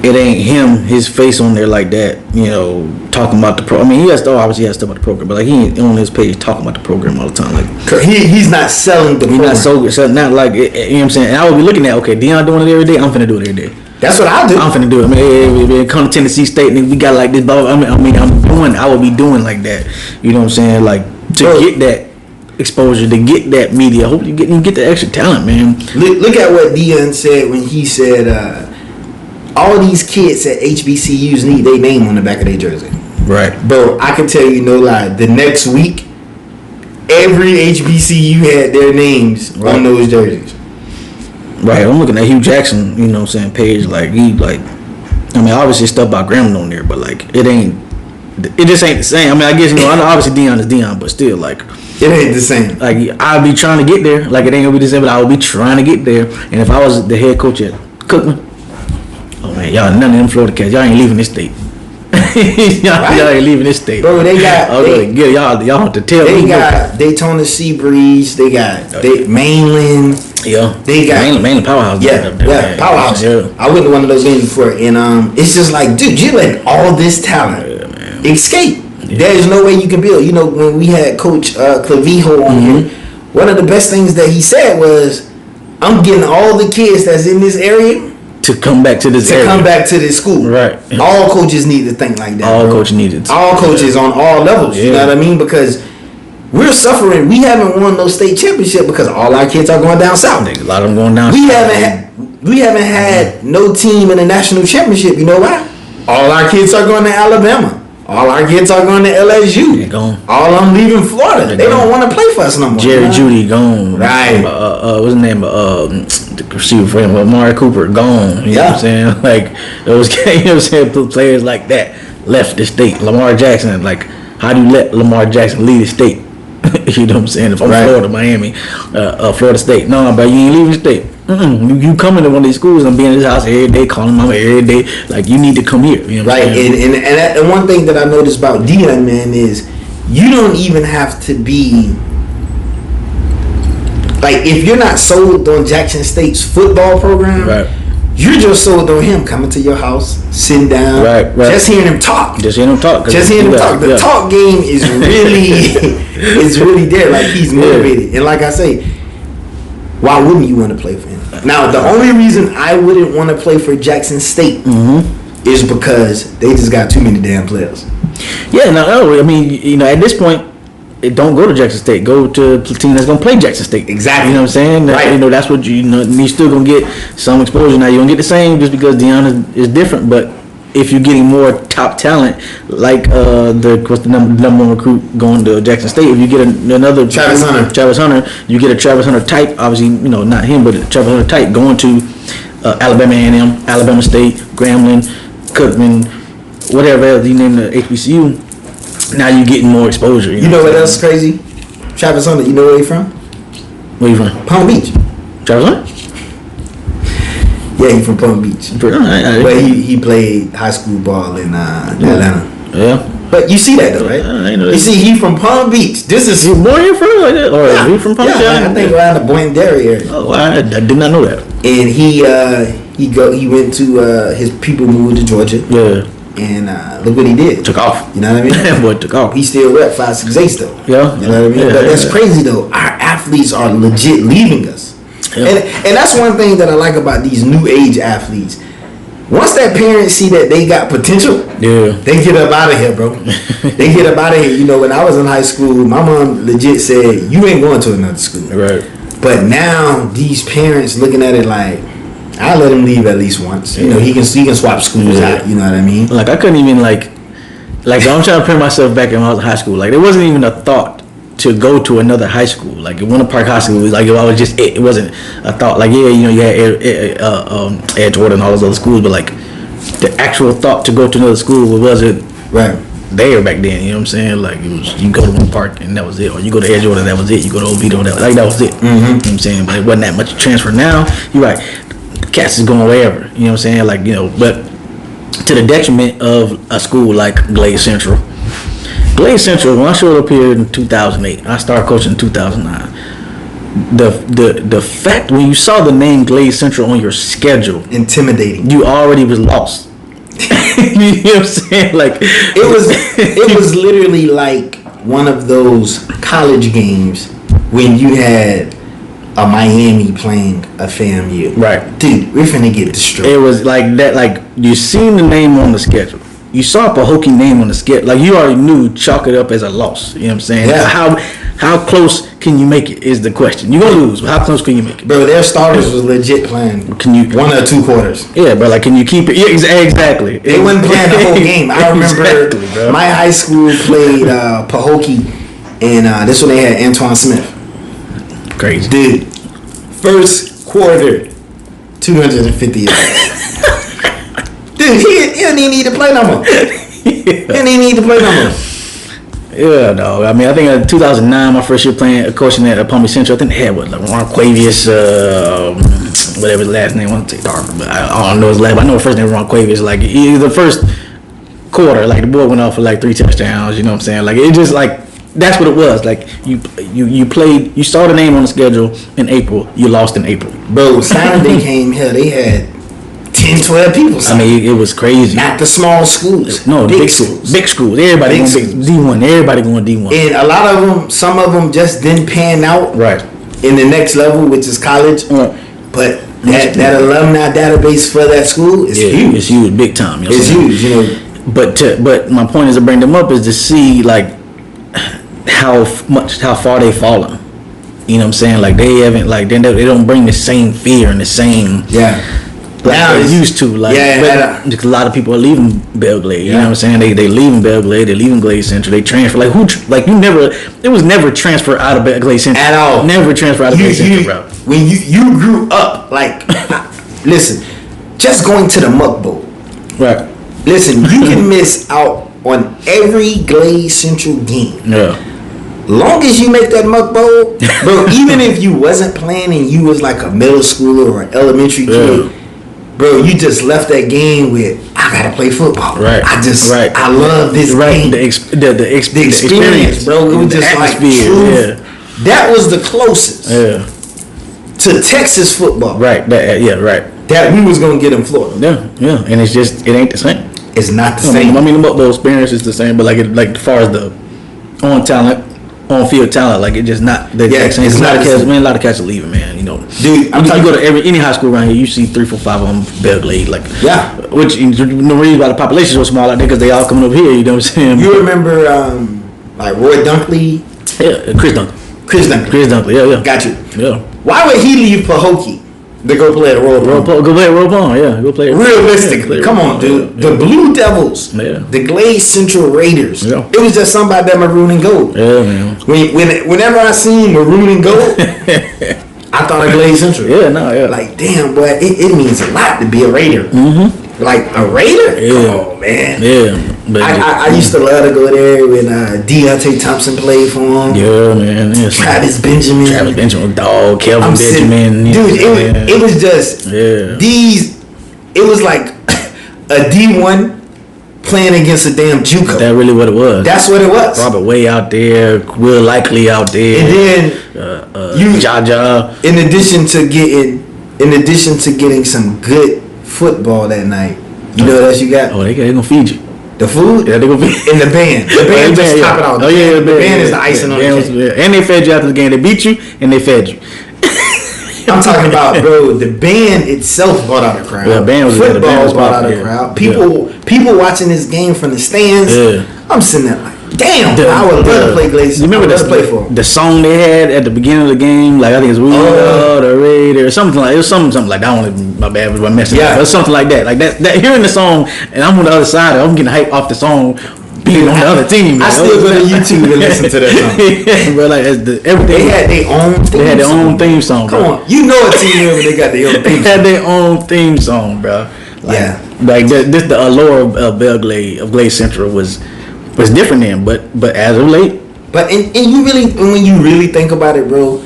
it ain't him, his face on there like that. You know, talking about the pro. I mean, obviously he has stuff about the program, but like he ain't on his page talking about the program all the time. Like he's not selling the program. He's not like you know what I'm saying. And I would be looking at Dion doing it every day. I'm finna do it every day. That's what I do. I'm finna do it. I mean, we come to Tennessee State and we got like this. I would be doing like that. You know what I'm saying? Like. To get that exposure, to get that media. I hope you get the extra talent, man. Look at what Dion said when he said all these kids at HBCUs need their name on the back of their jersey. Right. Bro, I can tell you no lie. The next week, every HBCU had their names on those jerseys. Right. I'm looking at Hugh Jackson, you know what I'm saying, page. Like, obviously stuff about Grambling on there, but like, it just ain't the same. I mean, I guess, obviously Dion is Dion, but still, like, it ain't the same. Like, I'll be trying to get there. Like, it ain't gonna be the same, but I will be trying to get there. And if I was the head coach at Cookman, oh man, y'all, none of them Florida cats, y'all ain't leaving this state. y'all ain't leaving this state. Bro, they got y'all have to tell me. They got Daytona Sea Breeze, they got Mainland. Yeah. They got Mainland Powerhouse. Yeah, Powerhouse. Yeah. I went to one of those games before, and it's just like, dude, you letting all this talent escape. Yeah. There is no way you can build. You know, when we had Coach Clavijo on here, one of the best things that he said was, I'm getting all the kids that's in this area to come back to this school. Right. All coaches need to think like that. All coaches need it. All coaches on all levels. You know what I mean? Because we're suffering. We haven't won no state championship because all our kids are going down south. A lot of them going down south. We haven't had no team in the national championship. You know why? All our kids are going to Alabama. All our kids are going to LSU. They're gone. All of them leaving Florida. They don't want to play for us no more. Jerry Jeudy gone. Right. What's his name? The receiver for him, Amari Cooper gone. You know what I'm saying? Like those guys, you know what I'm saying? Players like that left the state. Lamar Jackson. Like, how do you let Lamar Jackson leave the state? You know what I'm saying? If I'm Florida, Miami, Florida State. No, but you ain't leaving the state. You come into one of these schools and be in this house every day, calling mama every day. Like, you need to come here. You know what I'm saying? And one thing that I noticed about Dion, man, is you don't even have to be like, if you're not sold on Jackson State's football program, you're just sold on him coming to your house, sitting down, just hearing him talk. The talk game is really there. Like, he's motivated, and like I say, why wouldn't you want to play for him? Now, the only reason I wouldn't want to play for Jackson State is because they just got too many damn players. Yeah, no, I mean, you know, at this point, don't go to Jackson State. Go to a team that's gonna play Jackson State. Exactly. You know what I'm saying? Right. You know, that's what you're still gonna get some exposure. Now, you don't get the same just because Dion is different, but if you're getting more top talent, like what's the number one recruit going to Jackson State, if you get another Travis Hunter, you get a Travis Hunter type. Obviously, you know, not him, but a Travis Hunter type going to Alabama A&M, Alabama State, Grambling, Cookman, whatever else you name the HBCU. Now you're getting more exposure. You know what else is crazy? Travis Hunter. You know where he from? Where you from? Palm Beach. Travis Hunter? Yeah, he from Palm Beach. But he played high school ball in Atlanta. Yeah. But you see that though, right? I know that. You see, he from Palm Beach. This is He born here first, like that, or yeah, he from Palm Beach? I think around the Boyne-Derry area. Oh, I did not know that. And he went to his people moved to Georgia. Yeah. And look what he did. Took off. You know what I mean? That boy took off. He still rep 568 though. Yeah. You know what I mean? Yeah, But that's yeah. crazy though. Our athletes are legit leaving us. Yeah. And that's one thing that I like about these new age athletes. Once that parents see that they got potential, Yeah. they get up out of here, bro. They get up out of here. You know, when I was in high school, my mom legit said, "You ain't going to another school." Right. But now these parents looking at it like, I'll let him leave at least once. You know, he can swap schools out. You know what I mean? Like I couldn't even like I'm trying to put myself back in when I was in high school. Like there wasn't even a thought to go to another high school. Like Winter Park High School was like I was just it wasn't a thought. Like yeah, you know, you had Ed Jordan and all those other schools, but like the actual thought to go to another school wasn't Right. there back then. You know what I'm saying? Like it was you go to Winter Park and that was it, or you go to Ed Jordan, that was it. You go to Oviedo, that was it. Mm-hmm. You know what I'm saying? But it wasn't that much transfer. Now you're right. Cats is going wherever. You know what I'm saying? Like you know, but to the detriment of a school like Glade Central. Glade Central, when I showed up here in 2008, I started coaching in 2009. The fact when you saw the name Glade Central on your schedule, Intimidating. you already was lost. You know what I'm saying? Like It was literally like one of those college games when you had a Miami playing a FAMU. Right. Dude, we're finna get destroyed. It was like that. Like you seen the name on the schedule. You saw a Pahokee name on the schedule. Like you already knew, chalk it up as a loss. You know what I'm saying? Yeah. How close can you make it is the question. You're gonna lose, but how close can you make it? Bro, their starters was legit playing Can you 1 or 2 quarters. Yeah, but like, can you keep it? Yeah, exactly. They wasn't playing the whole game. I remember Exactly, bro. my high school played Pahokee, and this one they had Antoine Smith. Crazy. Dude, first quarter, 250 yards. Dude, he don't even need to play no more. He don't even need to play no more. Yeah, dog. I mean, I think in 2009, my first year coaching at Palm Beach Central, I think they had like Ron Quavius, whatever his last name was, but I don't know his last. I know his first name was Ron Quavius. Like the first quarter, like the boy went off for like 3 touchdowns. You know what I'm saying? Like it just like that's what it was. Like you played, you saw the name on the schedule in April, you lost in April. Bro, Saturday came here, they had 10, 12 people. I mean, it was crazy. Not the small schools. No, big schools. Big schools. Everybody Big going schools. D1. Everybody going D1. And a lot of them, some of them just didn't pan out. Right. In the next level, which is college. But that alumni database for that school is huge. It's huge, big time. You know It's what I'm huge, you know. But my point is to bring them up is to see like how far they've fallen. You know what I'm saying? Like they haven't like they don't bring the same fear and the same like Now they it's- used to. Like because a lot of people are leaving Belgrade. You know what I'm saying? They leaving Belgrade. They leaving Glade Central. They transfer. Like it was never transfer out of Glade Central At all. Never transfer out of Glade Central, bro. When you grew up, like, listen, just going to the Muck Bowl. Right. Listen, you can miss out on every Glade Central game. Yeah. Long as you make that Muck Bowl, bro, even if you wasn't playing and you was like a middle schooler or an elementary kid, bro, you just left that game with, I gotta play football. Right. I love this game. The experience, bro. It was just like true. That was the closest to Texas football. Right. That we was gonna get in Florida. Yeah. And it's just it ain't the same. It's not the same. I mean, the Muck experience is the same, but like as far as the on field talent, like it just not the exact same. It's A not the same. lot of cats are leaving, man. You know, Dude, you go to any high school around here, you see 3, 4, 5 of them Belgrade, like which the reason why the population is so small out there because they all coming over here. You know what I'm saying? You remember like Roy Dunkley? Yeah, Chris Dunkley. Yeah. Got you. Yeah. Why would he leave Pahokee to go play at Royal Palm? Go play at Royal Palm. Yeah, go play. Realistically, come on, dude. The Blue Devils, the Glade Central Raiders. Yeah. It was just something about that maroon and gold. Yeah, man. Whenever I seen maroon and gold, I thought of Glade Central. Yeah. Like, damn, boy, it means a lot to be a Raider. Mm-hmm. Like a Raider? Yeah. Come on, man. Yeah. But I used to love to go there when Deontay Thompson played for him. Yeah, man. Yeah, Travis Benjamin, dog, Kelvin Benjamin. Dude, it was just these. It was like a D1 playing against a damn JUCO. That really what it was. That's what it was. Robert Way out there, Will Likely out there, and then Jaja. In addition to getting some good football that night, you know what else you got? Oh, they gonna feed you. The food? Yeah, they gonna feed and the band. The band just top it off. Oh yeah, the band is the icing on the cake. And they fed you after the game. They beat you and they fed you. I'm talking about, bro. The band itself brought out a crowd. Yeah, band was football brought out a crowd. People watching this game from the stands. Yeah. I'm sitting there like, damn. I would love to play Glaze. You remember the song they had at the beginning of the game? Like I think it's "We Are the Raiders" or something like it was something like that. Only my bad was my message. Yeah, but something like that. Like that. Hearing the song and I'm on the other side. I'm getting hype off the song. Being on the other team, I still go to YouTube and listen to that song. Yeah, but like everything. They had their own. They had their own theme song. Come on, you know a team when they got their own theme song. They had their own theme song, bro. Like, like this the allure of Belgrade of Glade Central was different then, but as of late. But and you really when you really think about it, bro,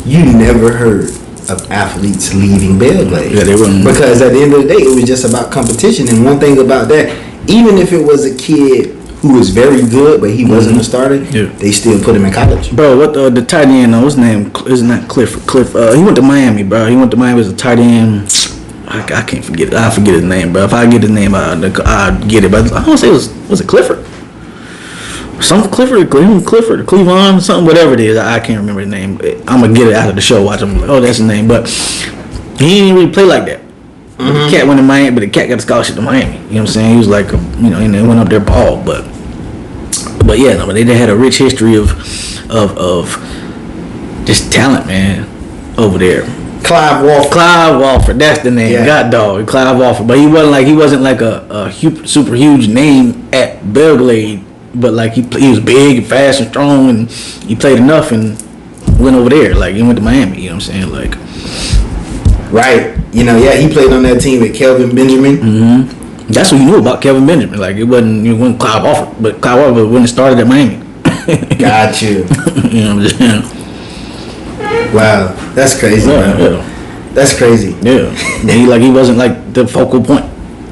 you never heard of athletes leaving Belgrade. Yeah, they wouldn't. Because at the end of the day, it was just about competition. And one thing about that, even if it was a kid who was very good, but he wasn't a starter, they still put him in college. Bro, what the tight end? What's his name? Isn't that Cliff? He went to Miami, bro. He went to Miami as a tight end. I can't forget it. I forget his name, bro. If I get his name, I'll get it. But I want to say was it Clifford? Something Clifford, Cleveland, something, whatever it is. I can't remember his name. I'm gonna get it out of the show. Watch him. Like, oh, that's his name. But he didn't really play like that. The cat went to Miami, but the cat got a scholarship to Miami. You know what I'm saying? He was like, and they went up there ball, but yeah, no, but they had a rich history of just talent, man, over there. Clive Walford, that's the name. Yeah. God dog, Clive Walford. But he wasn't like a super huge name at Belgrade, but like he was big and fast and strong, and he played enough and went over there. Like he went to Miami. You know what I'm saying? Like, right. He played on that team with Kelvin Benjamin. Mm-hmm. That's what you knew about Kelvin Benjamin. Like it wasn't Clive Walford, but Clive Walford when it started at Miami. Got you. You know what I'm saying? Wow, that's crazy. Yeah. That's crazy. Yeah, he wasn't like the focal point.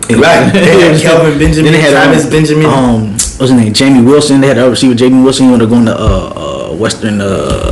Right. They had Kelvin Benjamin. Then they had Travis Benjamin. What's his name? Jamie Wilson. They had a receiver, Jamie Wilson. He wanted to go into Western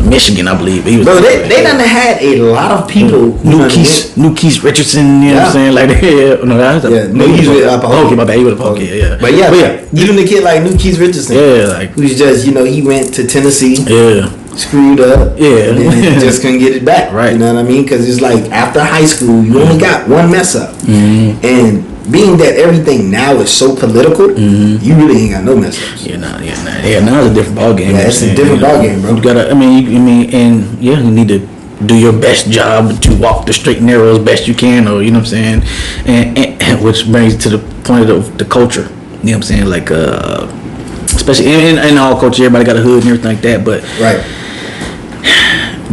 Michigan, I believe. He was. Bro, they done had a lot of people. New Keith Richardson. You know what I'm saying? Like New Keith with Pahokee. My bad. He was a Pahokee. Yeah. But yeah, even the kid like New Keith Richardson. Yeah, like who's just he went to Tennessee. Yeah. Screwed up. Yeah. And then just couldn't get it back. Right. You know what I mean? Because it's like after high school, you only got one mess up, and being that everything now is so political, you really ain't got no mess ups. Yeah, now it's a different ball game. Yeah, it's a different ball game, bro. You gotta, you need to do your best job to walk the straight and narrow as best you can, or you know what I'm saying, and which brings to the point of the culture. You know what I'm saying, like especially in all culture, everybody got a hood and everything like that, but right.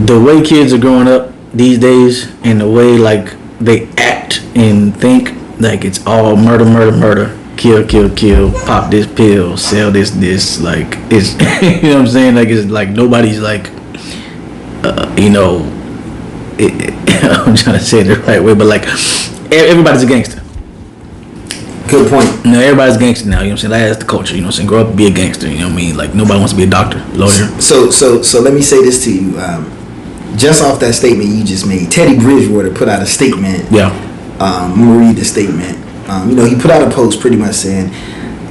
The way kids are growing up these days, and the way like they act and think. Like it's all murder, kill, pop this pill, sell this, like it's, you know what I'm saying? Like it's like nobody's like, I'm trying to say it the right way, but like everybody's a gangster. Good point. Everybody's a gangster now. You know what I'm saying? That's the culture. You know what I'm saying? Grow up and be a gangster. You know what I mean? Like nobody wants to be a doctor, lawyer. So let me say this to you. Just off that statement you just made, Teddy Bridgewater put out a statement. Yeah. I'm gonna read the statement. He put out a post pretty much saying,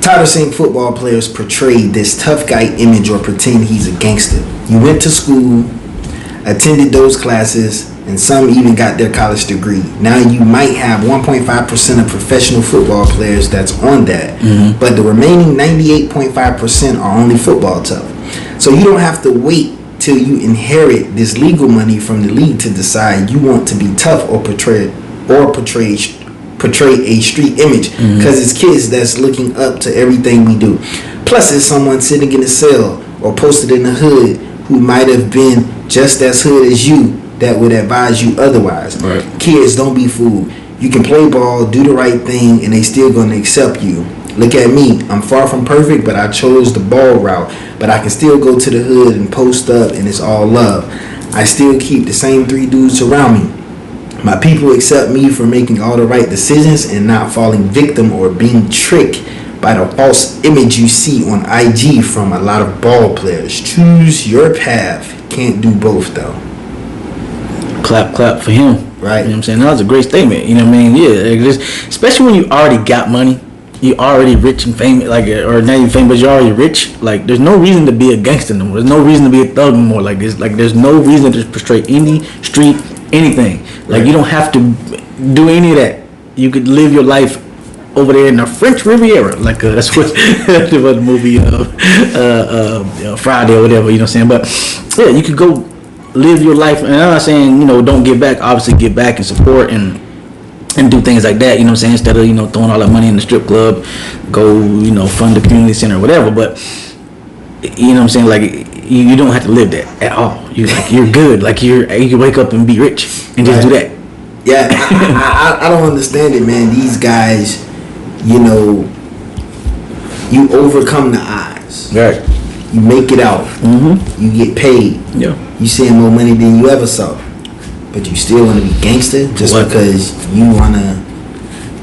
tired of seeing football players portray this tough guy image or pretend he's a gangster. You went to school, attended those classes, and some even got their college degree. Now you might have 1.5% of professional football players that's on that, but the remaining 98.5% are only football tough. So you don't have to wait till you inherit this legal money from the league to decide you want to be tough or portray a street image, because it's kids that's looking up to everything we do. Plus it's someone sitting in a cell or posted in the hood who might have been just as hood as you that would advise you otherwise. Right. Kids, don't be fooled. You can play ball, do the right thing, and they still gonna accept you. Look at me. I'm far from perfect, but I chose the ball route. But I can still go to the hood and post up, and it's all love. I still keep the same 3 dudes around me. My people accept me for making all the right decisions and not falling victim or being tricked by the false image you see on IG from a lot of ball players. Choose your path. Can't do both though. Clap for him. Right. You know what I'm saying? That was a great statement. You know what I mean? Yeah. Especially when you already got money. You already rich and famous, like, or not even famous, but you're already rich. Like, there's no reason to be a gangster no more. There's no reason to be a thug no more. Like, there's no reason to portray any street, anything. Like, right. You don't have to do any of that. You could live your life over there in the French Riviera. Like, that's what the movie, Friday or whatever, you know what I'm saying? But, yeah, you could go live your life. And I'm not saying, don't give back. Obviously, give back and support and do things like that, you know what I'm saying, instead of, throwing all that money in the strip club, go, fund the community center or whatever. But, you know what I'm saying, like, you don't have to live that at all. You're good. Like, you can wake up and be rich and just do that. Yeah, I don't understand it, man. These guys, you overcome the odds. Right. You make it out. Mm-hmm. You get paid. Yeah. You seeing more money than you ever saw. But you still want to be gangster just because you want to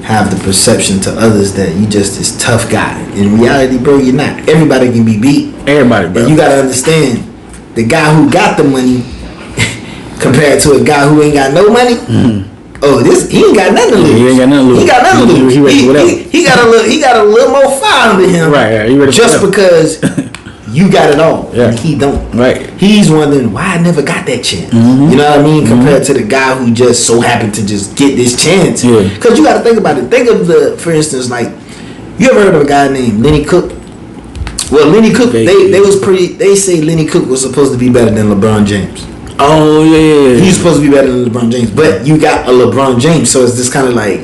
have the perception to others that you just this tough guy. In reality, bro, you're not. Everybody can be beat. Everybody, bro. And you got to understand, the guy who got the money compared to a guy who ain't got no money, he ain't got nothing to lose. He ain't got nothing to lose. He got nothing to lose. He ready for whatever. He got a little more fire under him. Right. He ready for just whatever. because you got it all, and he don't. Right. He's wondering why I never got that chance. Mm-hmm. You know what I mean? Compared to the guy who just so happened to just get this chance. Yeah. Because you got to think about it. Think of for instance, like, you ever heard of a guy named Lenny Cook? Well, Lenny Cook, they say Lenny Cook was supposed to be better than LeBron James. Oh yeah. He's supposed to be better than LeBron James, but you got a LeBron James, so it's just kind of like,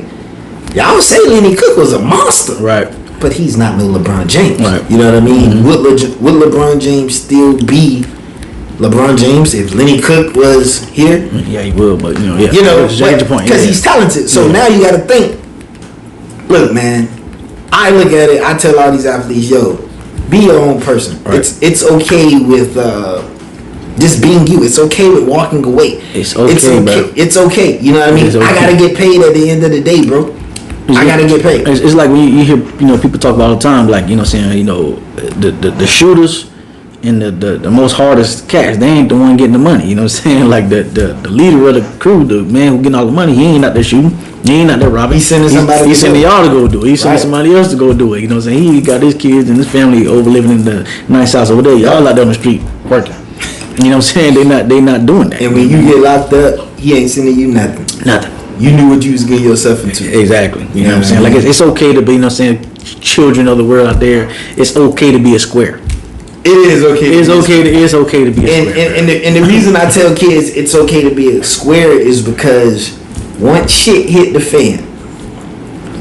y'all say Lenny Cook was a monster, right? But he's not no LeBron James. Right. You know what I mean? Mm-hmm. Would LeBron James still be LeBron James if Lenny Cook was here? Yeah, he would, but yeah. Because he's talented. So now you got to think. Look, man, I look at it. I tell all these athletes, be your own person. Right. It's okay with just being you. It's okay with walking away. It's okay, bro. It's okay. You know what I mean? Okay. I gotta get paid at the end of the day, bro. I gotta get paid. It's like when you hear people talk about all the time, like the shooters and the most hardest cats, they ain't the one getting the money. You know what I'm saying? Like the leader of the crew, the man who getting all the money, he ain't out there shooting. He ain't out there robbing. He's sending somebody. He's sending y'all to go do it. He's sending somebody else to go do it. You know what I'm saying? He got his kids and his family over living in the nice house over there. Y'all out there on the street working. You know what I'm saying? They not doing that. And when you get locked up, he ain't sending you nothing. Nothing. You knew what you was getting yourself into. Exactly. You know what I'm saying? Like, it's okay to be, children of the world out there. It's okay to be a square. It is okay. It's okay to be a square. And the reason I tell kids it's okay to be a square is because once shit hit the fan,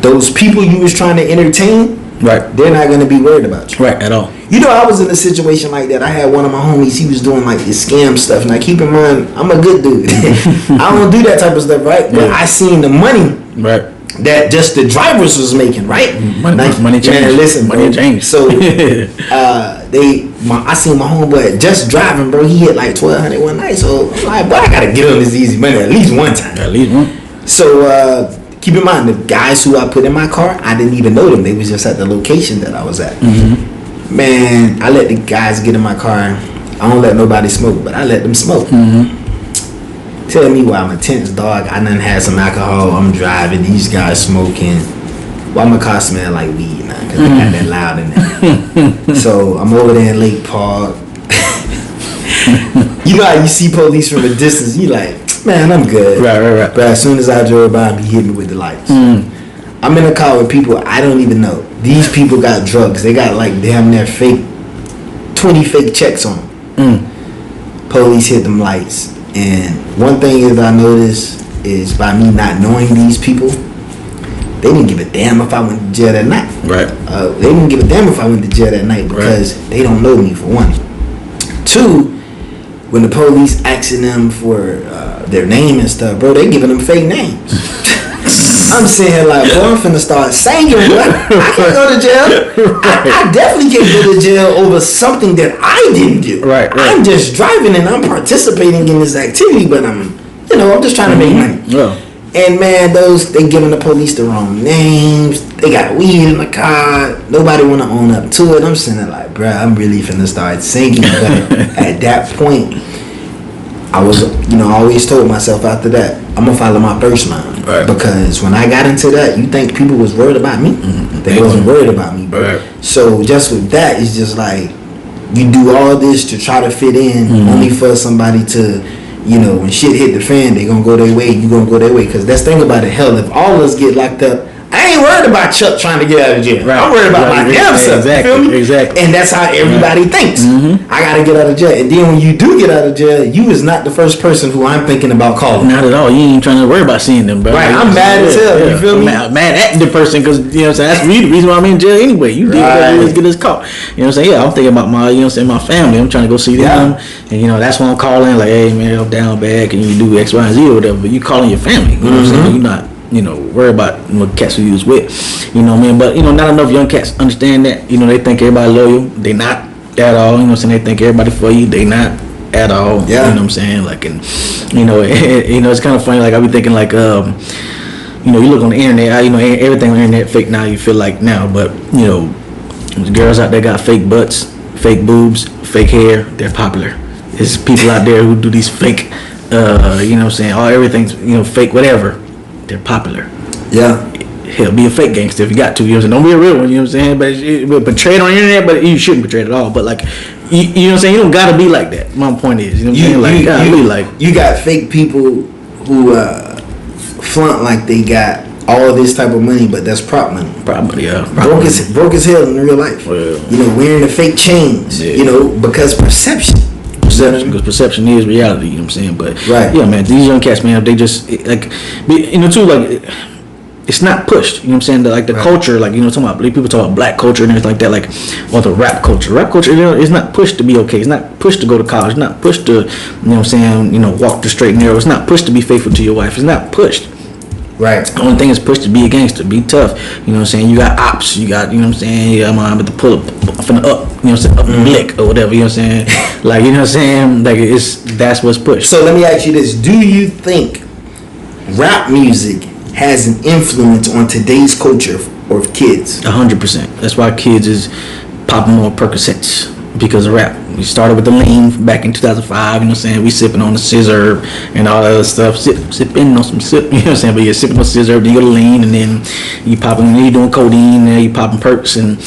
those people you was trying to entertain, right, they're not going to be worried about you. Right, at all. I was in a situation like that. I had one of my homies, he was doing like this scam stuff. Now keep in mind, I'm a good dude. I don't do that type of stuff, right? But I seen the money, right, that just the drivers was making, right? Money change. Man, listen, money change. So I seen my homeboy just driving, bro. He hit like 1,200 one night. So I'm like, boy, I gotta get on this easy money at least one time. At least one. So keep in mind, the guys who I put in my car, I didn't even know them. They was just at the location that I was at. Mm-hmm. Man, I let the guys get in my car. I don't let nobody smoke, but I let them smoke. Mm-hmm. Tell me why I'm a tense dog. I done had some alcohol. I'm driving. These guys smoking. Why my car smell like weed now? Because I got that loud in there. So I'm over there in Lake Park. You know how you see police from a distance, you like, man, I'm good. Right. But as soon as I drove by, he hit me with the lights. I'm in a car with people I don't even know. These people got drugs. They got like damn near 20 fake checks on them. Police hit them lights. And one thing is I noticed is by me not knowing these people, they didn't give a damn if I went to jail that night. Right. They didn't give a damn if I went to jail that night because they don't know me, for one. Two, when the police asking them for their name and stuff, bro, they giving them fake names. I'm sitting here like, bro, I'm finna start singing, bro. I can't go to jail. I definitely can't go to jail over something that I didn't do. Right. I'm just driving and I'm participating in this activity, but I'm just trying to make money. Yeah. And man, they giving the police the wrong names. They got weed in the car. Nobody want to own up to it. I'm sitting there like, bruh, I'm really finna start sinking. But at that point, I was, I always told myself after that, I'm gonna follow my first mind. Right. Because when I got into that, you think people was worried about me? Mm-hmm. They wasn't worried about me, bro. Right. So just with that, it's just like you do all this to try to fit in, only for somebody to, when shit hit the fan, they gonna go their way. You gonna go their way. Because that's the thing about it. Hell, if all of us get locked up, I ain't worried about Chuck trying to get out of jail. Right. I'm worried about my damn self. Exactly. You feel me? Exactly. And that's how everybody thinks. Mm-hmm. I gotta get out of jail. And then when you do get out of jail, you is not the first person who I'm thinking about calling. Not at all. You ain't trying to worry about seeing them, bro. Right. I'm mad as hell. You feel me? I'm mad at the person because that's the reason why I'm in jail anyway. You did let's get this caught. You know what I'm saying? Yeah, I'm thinking about my my family. I'm trying to go see them, and that's why I'm calling. Like, hey man, I'm down bad. Can you do X, Y, and Z or whatever? But you calling your family. You know what I'm saying? You're not. Worry about cats who you was with, man. But not enough young cats understand that. They think everybody loyal. They not at all. They think everybody for you. They not at all. Yeah. You know what I'm saying? Like, and it's kind of funny. Like I be thinking like, you look on the internet. Everything on the internet fake now. You feel like now, but there's girls out there got fake butts, fake boobs, fake hair. They're popular. There's people out there who do these fake, all everything's fake whatever. They're popular. Yeah. Hell, be a fake gangster if you got to. Don't be a real one. You know what I'm saying? But portray it on the internet, but you shouldn't portray it at all. But like, you know what I'm saying? You don't gotta be like that. My point is, you know what I'm saying? You got fake people who flaunt like they got all of this type of money, but that's prop money. Prop money, yeah. Broke as hell in real life. Well, wearing the fake chains. Yeah. Because perception. Because perception is reality, you know what I'm saying? But yeah, man, these young cats, man, they just like, it's not pushed, you know what I'm saying? Like the culture, like talking about people talk about black culture and everything like that, like or the rap culture. Rap culture, it's not pushed to be okay. It's not pushed to go to college. It's not pushed to, walk the straight and narrow. It's not pushed to be faithful to your wife. It's not pushed. Right. The only thing is pushed to be a gangster, be tough. You know what I'm saying? You got ops. You got, I'm about to pull up from the up. You know what I'm saying? Up blick or whatever. You know what I'm saying? Like, you know what I'm saying? Like, that's what's pushed. So let me ask you this: do you think rap music has an influence on today's culture of kids? 100%. That's why kids is popping more Percocets because of rap. We started with the lean back in 2005, you know what I'm saying? We sipping on the scissor and all that other stuff. Sipping on some sip, you know what I'm saying? But you're sipping on scissor, then you go to lean, and then you popping, you doing codeine, and you popping perks, and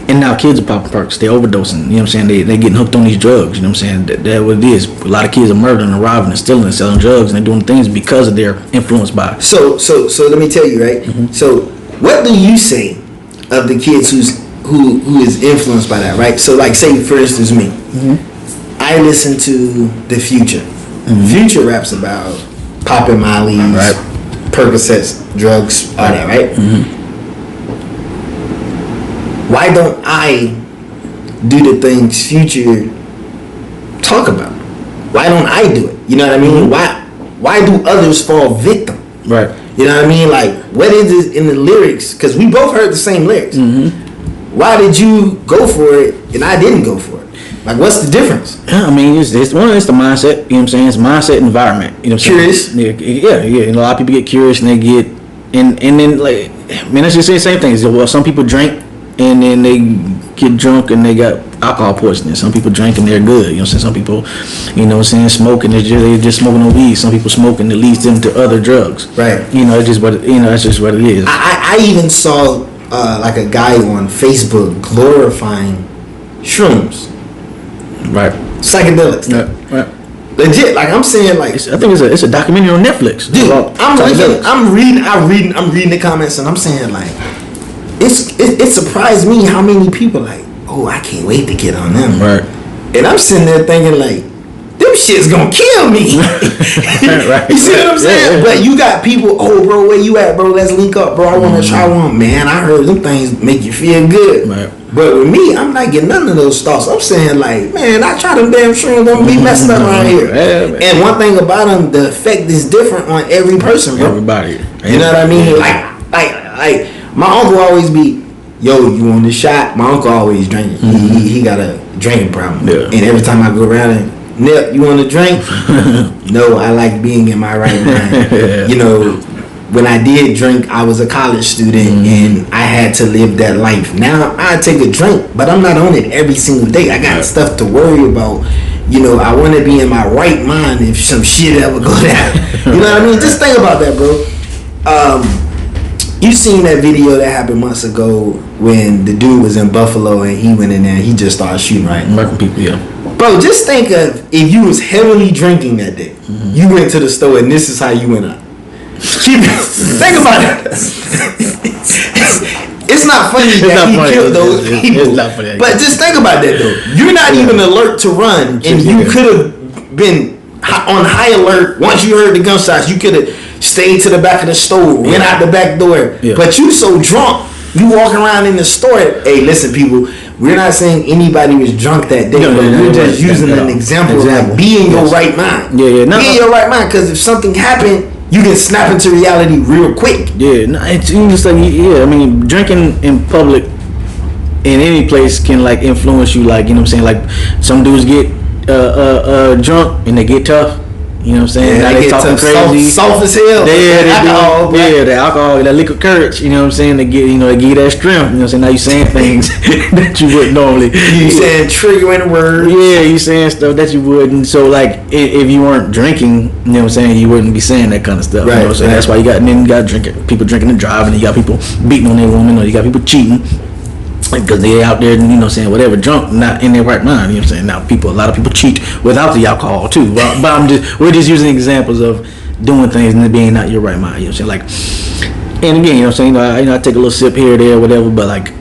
now kids are popping perks. They're overdosing, you know what I'm saying? They getting hooked on these drugs, you know what I'm saying? That's what it is. A lot of kids are murdering and robbing and stealing and selling drugs, and they're doing things because of their influence by. So let me tell you, right? Mm-hmm. So what do you say of the kids who is influenced by that, right? So like, say for instance me, I listen to the Future. Future raps about popping mollies, Percocets, drugs, all that, right? Why don't I do the things Future talk about? Why don't I do it? You know what I mean? Why do others fall victim? Right. You know what I mean? Like, what is it in the lyrics? Because we both heard the same lyrics. Why did you go for it and I didn't go for it? Like, what's the difference? I mean, it's the mindset. You know what I'm saying? It's mindset environment. You know what I'm saying? Curious. Yeah. A lot of people get curious and they get and then like, man, let's just say the same thing. Well, some people drink and then they get drunk and they got alcohol poisoning. Some people drink and they're good. You know what I'm saying? Some people, smoking. They're just smoking on weed. Some people smoking that leads them to other drugs. Right. It's just what that's just what it is. I even saw like a guy on Facebook glorifying shrooms. Right. Psychedelics. Yeah. Right. Legit. Like I'm saying, like I think it's a documentary on Netflix. Dude, I'm reading the comments and I'm saying like it surprised me how many people like, oh, I can't wait to get on them. Right. And I'm sitting there thinking like, them shit's gonna kill me. Right. You see what I'm saying? Yeah. But you got people, oh bro, where you at, bro? Let's link up, bro. I wanna try one. Man, I heard them things make you feel good. Right. But with me, I'm not getting none of those thoughts. I'm saying like, man, I try them damn shrooms, don't be messing up around here. Yeah, and one thing about them, the effect is different on every person, bro. Everybody. You know what I mean? Like my uncle always be, yo, you want this shot? My uncle always drinking. He got a drinking problem. Yeah. And every time I go around and, Nip, you want a drink? No, I like being in my right mind. when I did drink, I was a college student and I had to live that life. Now I take a drink, but I'm not on it every single day. I got stuff to worry about. You know, I want to be in my right mind if some shit ever go down. You know what I mean? Just think about that, bro. You seen that video that happened months ago when the dude was in Buffalo and he went in there and he just started shooting, right? Murking people, yeah. Bro, just think of if you was heavily drinking that day. You went to the store and this is how you went up. Think about it. It's not funny that he killed those people. It's not funny. But just think about that though. You're not even alert to run, and you could have been on high alert. Once you heard the gunshots, you could have stayed to the back of the store, went out the back door. Yeah. But you so drunk, you walking around in the store. Hey, listen, people. We're not saying anybody was drunk that day, but we're just using an example of like be in your right mind. Yeah, yeah. Be in your right mind, because if something happened, you can snap into reality real quick. Yeah, no, it's just like, yeah, I mean, drinking in public in any place can like influence you, like, you know what I'm saying, like some dudes get drunk and they get tough. You know what I'm saying? Yeah, now they talking crazy, soft as hell. Yeah, alcohol, the alcohol, that liquid courage. You know what I'm saying? They get, they give you that strength. You know what I'm saying? Now you saying things that you wouldn't normally. You saying triggering words. Yeah, you saying stuff that you wouldn't. So like, if you weren't drinking, you know what I'm saying, you wouldn't be saying that kind of stuff. Right, you know what I'm saying? That's why you got drinking, people drinking and driving, and you got people beating on their woman, or you got people cheating. Because they out there, you know, saying whatever, drunk, not in their right mind. You know what I'm saying? Now, a lot of people cheat without the alcohol too. But we're just using examples of doing things and being not your right mind. You know what I'm saying? Like, and again, you know what I'm saying? I take a little sip here, there, whatever. But like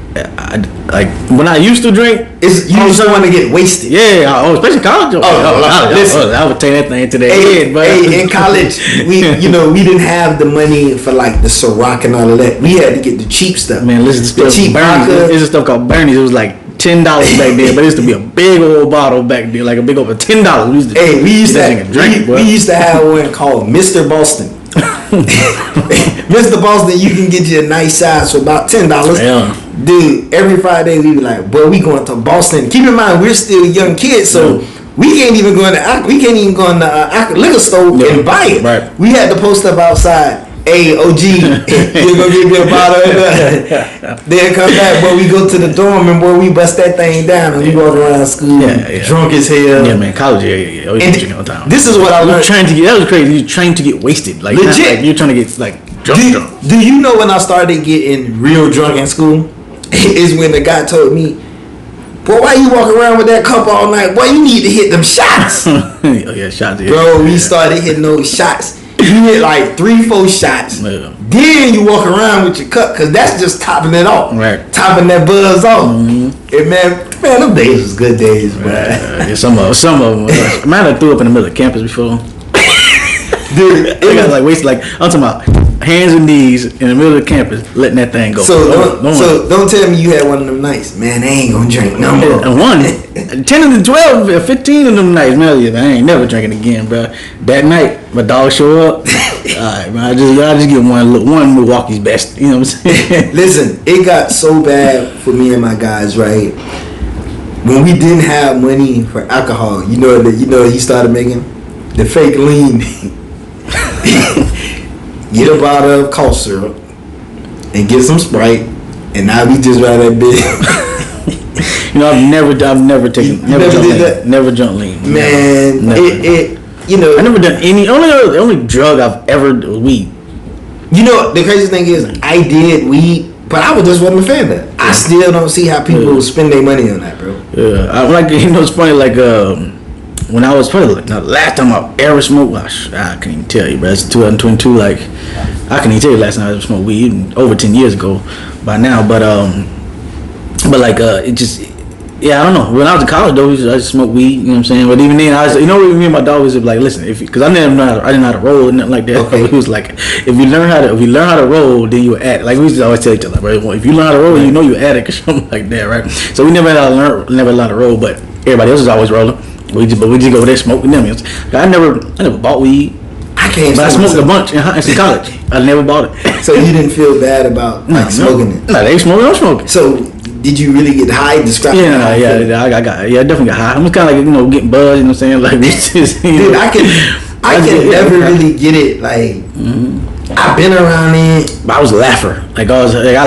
when I used to drink, you just want to get wasted. Yeah, especially college. I would take that thing to the head. But in college, we didn't have the money for like the Ciroc and all of that. We had to get the cheap stuff. Man, listen to stuff. Cheap vodka. There's a stuff called Bernie's. It was like $10 back then, but it used to be a big old bottle back then, like a big over $10. We used to have one called Mr. Boston. Mr. Boston, you can get you a nice size for about $10. Yeah. Dude, every Friday we be like, boy, we going to Boston. Keep in mind, we're still young kids, so we can't even go in the liquor store and buy it. Right. We had to post up outside. Hey, OG, you're gonna give me a bottle. Then come back, boy. We go to the dorm and boy, we bust that thing down and we walk around school drunk as hell. Yeah, man, college, yeah. Always drinking all the time. This is what I learned. That was crazy. You're trying to get wasted, like legit. Like you're trying to get like drunk. Do you know when I started getting real drunk in school? Is when the guy told me, boy, why you walk around with that cup all night? Boy, you need to hit them shots. Oh yeah, shots. Yeah. Bro, we started hitting those shots. You hit like 3-4 shots. Yeah. Then you walk around with your cup, because that's just topping it off. Right. Topping that buzz off. Mm-hmm. And man, them days was good days, bro. Yeah, some of them. Man, I threw up in the middle of campus before. Dude, I got like wasted. Like I'm talking about hands and knees in the middle of the campus, letting that thing go. So don't tell me you had one of them nights, man. I ain't gonna drink no more. 10 of the 12, 15 of them nights, man. I ain't never drinking again, bro. That night, my dog show up. All right, man. I just get one Milwaukee's best. You know what I'm saying? Listen, it got so bad for me and my guys, right? When we didn't have money for alcohol, you know he started making the fake lean. Get a bottle of cough syrup and get some Sprite, and now we just ride that bitch. Never drunk lean. Man, I never done any. Only drug I've ever was weed. You know, the crazy thing is, I did weed, but I just wasn't a fan of it. I still don't see how people spend their money on that, bro. Yeah, I like, it's funny, like when I was probably the last time I ever smoked, I can't even tell you, bro. It's 2022. Like, I can't even tell you last time I ever smoked weed, even over 10 years ago by now. But like, it just, I don't know. When I was in college, though, I just smoked weed. You know what I'm saying? But even then, me and my dog was like, listen, because I didn't know how to roll and nothing like that. Okay. He was like, if you learn how to roll, then you addict. Like we used to always tell each other, right? Well, if you learn how to roll, you know you're addict or something like that, right? So we never learned how to roll, but everybody else was always rolling. We just go over there smoking them. I never bought weed. I can't. But I smoked a bunch in college. I never bought it. So you didn't feel bad about smoking it? No, they smoking. I'm smoking. So did you really get high? Describe. I definitely got high. I'm kind of like getting buzzed. You know what I'm saying? Like dude, I can never really get it. Like I've been around it. But I was a laugher. I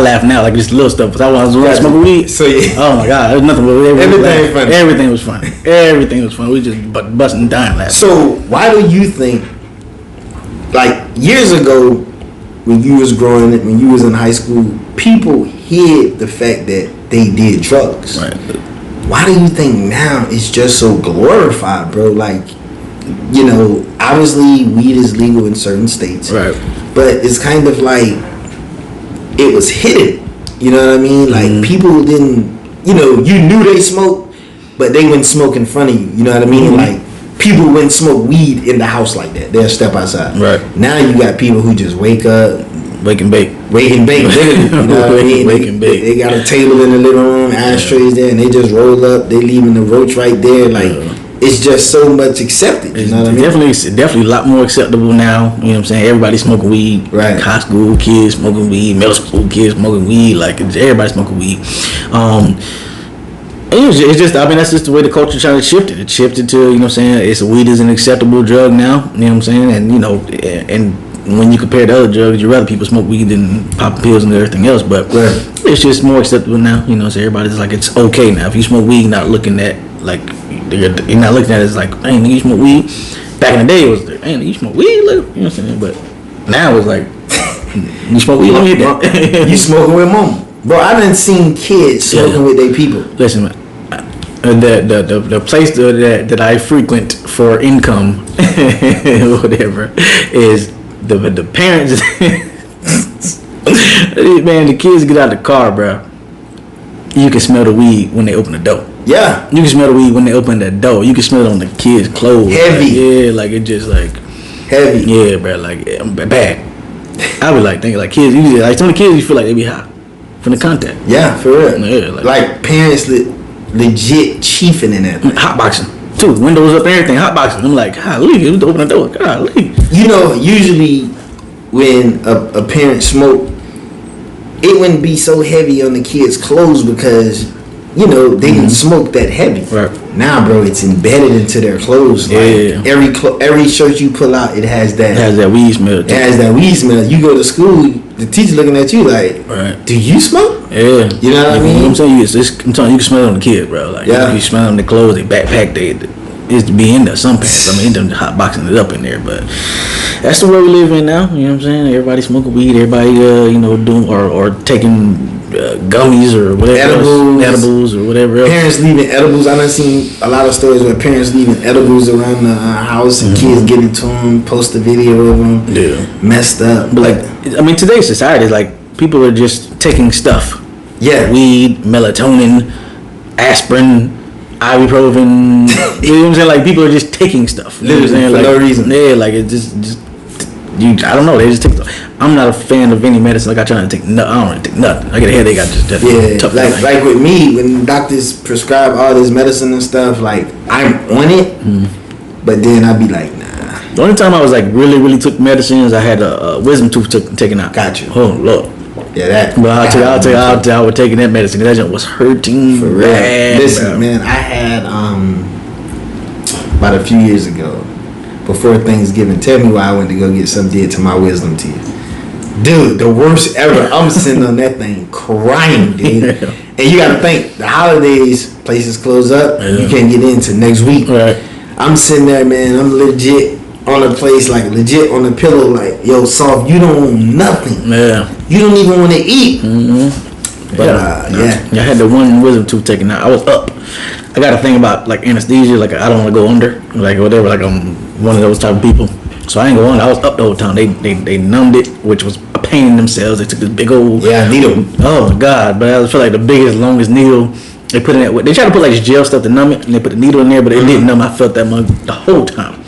laugh now, like just little stuff. But I was smoking weed. So yeah. Oh my God, there's nothing but Everything funny. Everything was funny. Everything was funny. We just busting and dying laughing. So why do you think, like years ago, when you was growing up, when you was in high school, people hid the fact that they did drugs. Right. Why do you think now it's just so glorified, bro? Like, you know, obviously weed is legal in certain states. Right. But it's kind of like it was hidden. You know what I mean? Like people didn't, you know, you knew they smoked, but they wouldn't smoke in front of you. You know what I mean? Like people wouldn't smoke weed in the house like that. They'll step outside. Right. Now you got people who just wake up, wake and bake, literally. You know what I mean? Wake and bake. They got a table in the living room, ashtrays there, and they just roll up. They leaving the roach right there. Like it's just so much accepted. You know what I mean? Definitely a lot more acceptable now. You know what I'm saying? Everybody smoking weed. Right. High school kids smoking weed. Middle school kids smoking weed. Like everybody smoking weed. It's just, I mean, that's just the way the culture trying to shift it. It shifted to, you know what I'm saying, it's weed is an acceptable drug now, you know what I'm saying? And, you know, and when you compare to other drugs, you'd rather people smoke weed than pop pills and everything else, but it's just more acceptable now, you know, so everybody's like, it's okay now. If you smoke weed, you're not looking at, like, you're not looking at it as like, hey, nigga, you smoke weed? Back in the day, it was like, hey, nigga, you smoke weed? Look, you know what I'm saying? But now it's like, you smoke weed? Let me hit that. You smoking with mama. Bro, I done seen kids smoking with their people. Listen, man. The place that I frequent for income, whatever, is the parents. Man, the kids get out of the car, bro. You can smell the weed when they open the door. Yeah, you can smell the weed when they open the door. You can smell it on the kids' clothes. Heavy, like, yeah, like it just like heavy. Yeah, bro, like bad. I be like thinking like kids. Usually, like some of the kids, you feel like they be high from the contact. Yeah, for real. Yeah, like parents legit chiefing in that. Hotboxing too, windows up and everything. Hotboxing. I'm like, golly, you open the door. Golly. You know, usually when a parent smoke, it wouldn't be so heavy on the kids' clothes because, you know, they didn't smoke that heavy. Right. Now, bro, it's embedded into their clothes. Yeah. Like every shirt you pull out, it has that. It has that weed smell. It has that weed smell. You go to school, the teacher looking at you like, right. Do you smoke? Yeah. You know what I mean? You know what I'm saying? I'm telling you, can smell it on the kid, bro. Like, you smell it on the clothes, they backpack, it's to be in there. Some parents, I mean, them hot boxing it up in there, but that's the world we live in now. You know what I'm saying? Everybody smoking weed, everybody, you know, doing or taking gummies or whatever, edibles or whatever else. Parents leaving edibles. I done seen a lot of stories where parents leaving edibles around the house and kids getting to them, post a video of them, messed up. But like, I mean, today's society is like people are just taking stuff. Yeah, weed, melatonin, aspirin, ibuprofen. You know what I'm saying? Like people are just taking stuff. You know what I'm saying? For like, no reason. Yeah, like it just you. I don't know. They just take stuff. I'm not a fan of any medicine. Like I try to take nothing. I don't really take nothing. I get a headache. I just tough. Like with me, when doctors prescribe all this medicine and stuff, like I'm on it, but then I'd be like, nah. The only time I was like really took medicine is I had a wisdom tooth taken out. Got you. Oh Lord. Yeah, that. But I'll tell you, I was taking that medicine. That joint was hurting. For real. Listen, man, I had about a few years ago, before Thanksgiving. Tell me why I went to go get some did to my wisdom teeth. Dude, the worst ever. I'm sitting on that thing crying, dude. And you gotta think, the holidays, places close up. Yeah. You can't get into next week. Right. I'm sitting there, man. I'm legit on the place, like legit on the pillow, like, yo, Soft, you don't want nothing. Yeah. You don't even want to eat. But I had the one wisdom tooth taken out. I was up. I got a thing about like anesthesia, like I don't want to go under, like whatever. Like I'm one of those type of people, so I ain't go under. I was up the whole time. They numbed it, which was a pain in themselves. They took this big old needle. Oh my God! But I feel like the biggest, longest needle. They put in that. They tried to put like gel stuff to numb it, and they put the needle in there, but it didn't numb. I felt that mug the whole time.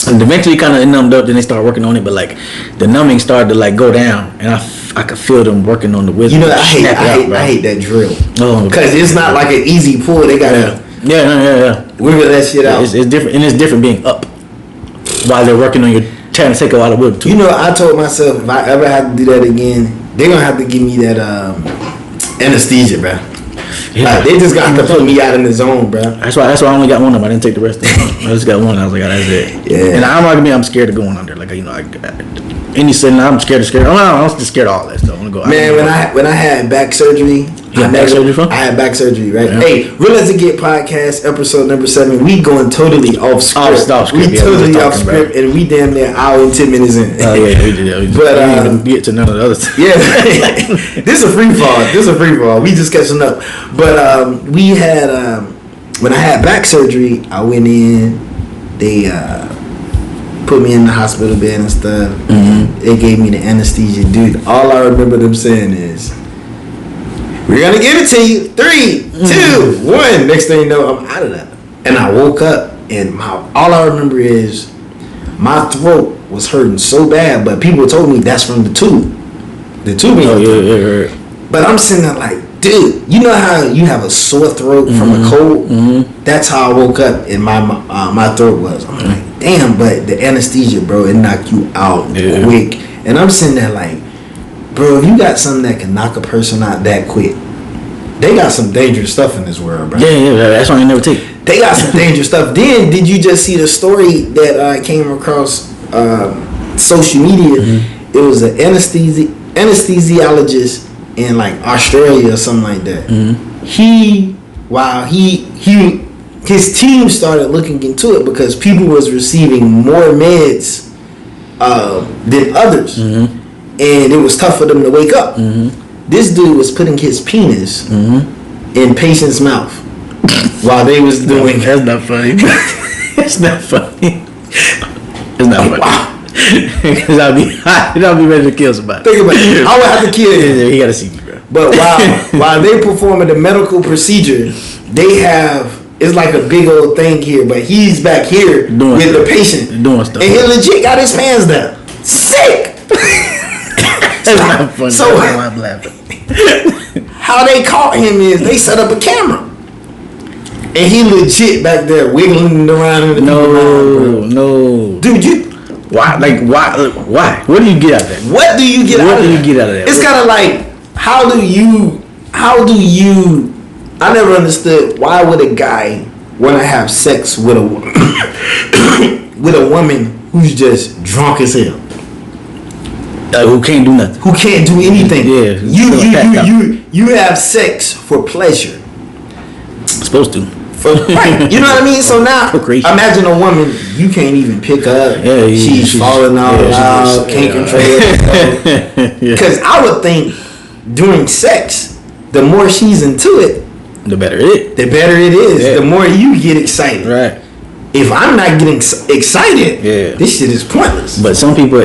And eventually, kind of numbed up. Then they started working on it, but like the numbing started to like go down, and I could feel them working on the wisdom. You know, I hate that drill. Oh, because it's not like an easy pull. They gotta wiggle that shit out. It's different, and it's different being up while they're working on your trying to take a lot of wood too. You know, I told myself if I ever have to do that again, they're gonna have to give me that anesthesia, bro. Yeah. Like, they just got to put me out in the zone, bro. That's why I only got one of them. I didn't take the rest of them. I just got one. I was like, oh, that's it. Yeah. And I'm scared of going under. Like, you know, Any sudden, I'm scared. I'm just scared of all that stuff. I want to go. Man, when I had back surgery, I had back surgery, right? Yeah. Hey, Real As It Get podcast, episode number 7. We going totally off script. We totally off script, and we damn near hour and 10 minutes in. Oh yeah, we did. But we didn't even get to none of the other stuff. Yeah, this is a free fall. We just catching up. But we had when I had back surgery, I went in. They put me in the hospital bed and stuff. Mm-hmm. They gave me the anesthesia, dude. All I remember them saying is, "We're gonna give it to you. 3, 2, 1." Next thing you know, I'm out of that. And I woke up, and all I remember is my throat was hurting so bad. But people told me that's from the tube. The tubing. Oh yeah. But I'm sitting there like, dude, you know how you have a sore throat from a cold? Mm-hmm. That's how I woke up, and my throat was. I'm like, damn, but the anesthesia, bro, it knocked you out quick. And I'm sitting there like, bro, if you got something that can knock a person out that quick, they got some dangerous stuff in this world, bro. Yeah, that's why I never take. They got some dangerous stuff. Then, did you just see the story that came across social media? Mm-hmm. It was an anesthesiologist in like Australia or something like that. Mm-hmm. His team started looking into it because people was receiving more meds than others, and it was tough for them to wake up. This dude was putting his penis in patients' mouth while they was doing. That's not funny. It's not funny. It's not funny. Wow. Cause I'll be ready to kill somebody. Think about it. I would have to kill him. He gotta see me, bro. But while they performing the medical procedure, they have. It's like a big old thing here, but he's back here doing with the patient. Doing stuff. And he legit got his pants down. Sick! That's not funny. So, I'm laughing. How they caught him is they set up a camera. And he legit back there wiggling around in the No. Dude, you... Why? What do you get out of that? What do you get out of that? It's kind of like, how do you... I never understood why would a guy want to have sex with a with a woman who's just drunk as hell, who can't do nothing, who can't do anything. Yeah, you have sex for pleasure. Supposed to. Right. You know what I mean? So now imagine a woman you can't even pick up. Yeah, she's falling out loud, can't control it. Because I would think during sex, the more she's into it, the better it is. Yeah. The more you get excited. Right. If I'm not getting excited, this shit is pointless. But some people,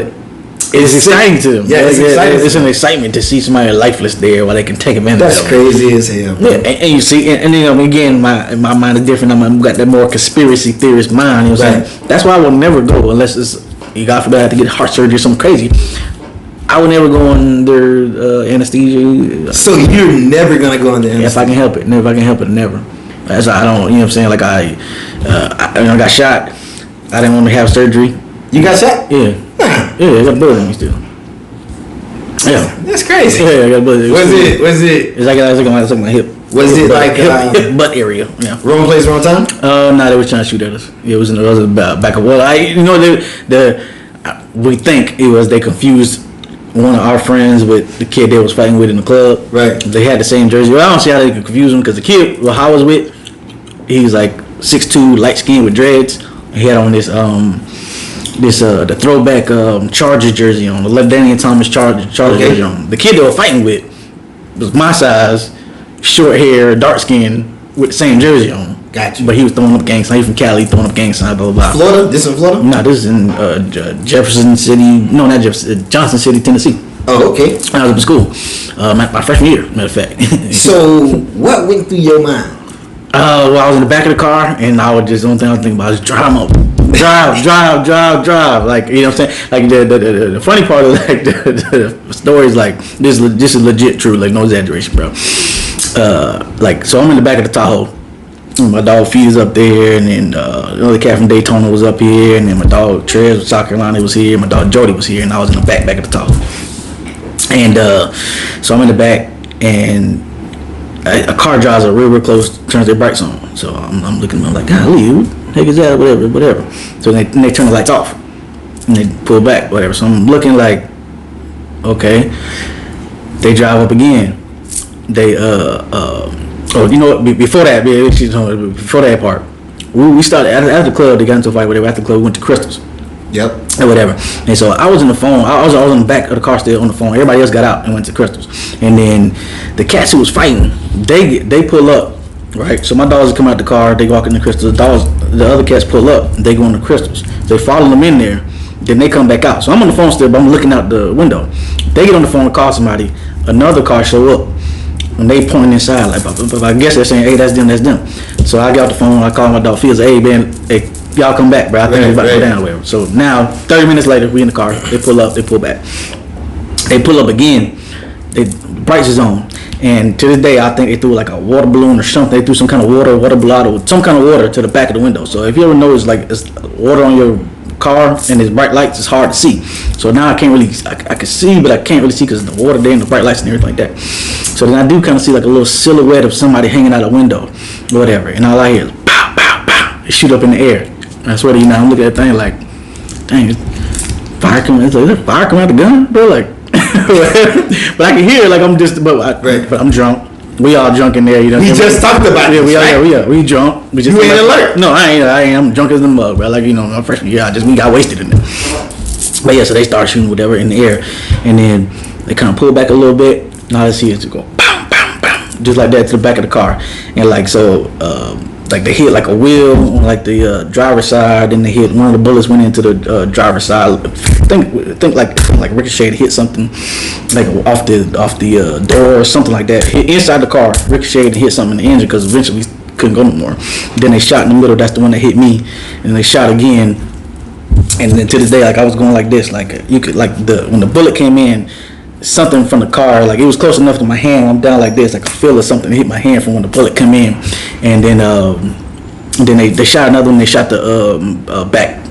it's exciting to them. Yeah, it's an excitement to see somebody lifeless there while they can take advantage of it. That's crazy as hell. Bro. Yeah, and you see, and you know, again, my mind is different. I've got that more conspiracy theorist mind. You know what I'm saying? That's why I will never go unless it's, God forbid, I have to get heart surgery or something crazy. I would never go under anesthesia. So you're never gonna go under anesthesia? If I can help it. Never. That's why I don't. You know what I'm saying? Like I got shot. I didn't want to have surgery. You got shot? Yeah. Yeah, I got blood in me still. Yeah. That's crazy. Yeah, I got blood. Was it? It's like my hip. Was it like hip butt area? Yeah. Wrong place, wrong time? No, they was trying to shoot at us. It was back of we think it was they confused one of our friends with the kid they was fighting with in the club. Right. They had the same jersey. Well, I don't see how they could confuse them because the kid I was with, he was like 6'2", light skinned with dreads. He had on this the throwback Chargers jersey on, the LaDainian Thomas Chargers jersey on. The kid they were fighting with was my size, short hair, dark skin, with the same jersey on. Gotcha. But he was throwing up gang signs. He from Cali, throwing up gang signs, blah, blah, blah. Florida? This in Florida? No, this is in Jefferson City. No, not Jefferson. Johnson City, Tennessee. Oh, okay. I was up in school. My freshman year, matter of fact. So, what went through your mind? Well, I was in the back of the car, and the only thing I was thinking about was drive. Like, you know what I'm saying? Like, the funny part is, like, the story is, like, this is legit true. Like, no exaggeration, bro. Like, so I'm in the back of the Tahoe. My dog Fees up there, and then another cat from Daytona was up here, and then my dog Trez from South Carolina was here, my dog Jody was here, and I was in the back of the Tahoe. And so I'm in the back, and a car drives up real close, turns their brights on. So I'm looking, I'm like, golly, who the heck is that? Whatever. So they turn the lights off. and they pull back, whatever. So I'm looking like, okay. They drive up again. They oh, you know what? Before that part, we started at the club. They got into a fight, whatever. After the club, we went to Crystals. Yep. Or whatever. And so I was in the phone. I was in the back of the car still on the phone. Everybody else got out and went to Crystals. And then the cats who was fighting, they pull up, right? So my dogs come out the car. They walk in the Crystals. The other cats pull up. They go in the Crystals. They follow them in there. Then they come back out. So I'm on the phone still, but I'm looking out the window. They get on the phone and call somebody. Another car show up. And they pointing inside. Like, I guess they're saying, hey, that's them, that's them. So I get off the phone. I call my dog Fields. Hey, man, hey, y'all come back, bro. I think it's about to go down or whatever. So now, 30 minutes later, we in the car. They pull up. They pull back. They pull up again. The brights is on. And to this day, I think they threw like a water balloon or something. They threw some kind of water bottle, some kind of water to the back of the window. So if you ever notice, like, it's water on your car and there's bright lights, it's hard to see. So now I can't really, I can see, but I can't really see because the water there and the bright lights and everything like that. So then I do kind of see like a little silhouette of somebody hanging out a window or whatever. And all I hear is pow, pow, pow. It shoot up in the air. And I swear to you now, I'm looking at that thing like, dang, fire coming. It's like, is there fire coming out the gun, bro? Like, but I can hear it like I'm just, but I'm drunk. We all drunk in there, you know. We just talked about it. We drunk. We just you ain't alert. No, I ain't. I'm drunk as the mug, bro. Like, you know, my freshman year, we got wasted in there. But yeah, so they start shooting whatever in the air, and then they kind of pull back a little bit. And all I see is to go bam, bam, bam, just like that to the back of the car, and like so, like they hit like a wheel on like the driver's side, and they hit one of the bullets went into the driver's side. Think like ricocheted, hit something like off the door or something like that. Hit inside the car, ricocheted, hit something in the engine because eventually we couldn't go no more. Then they shot in the middle. That's the one that hit me, and they shot again. And then to this day, like I was going like this, like you could like when the bullet came in. Something from the car, like it was close enough to my hand. I'm down like this, I could feel something hit my hand from when the bullet come in, and then they shot another one. They shot the back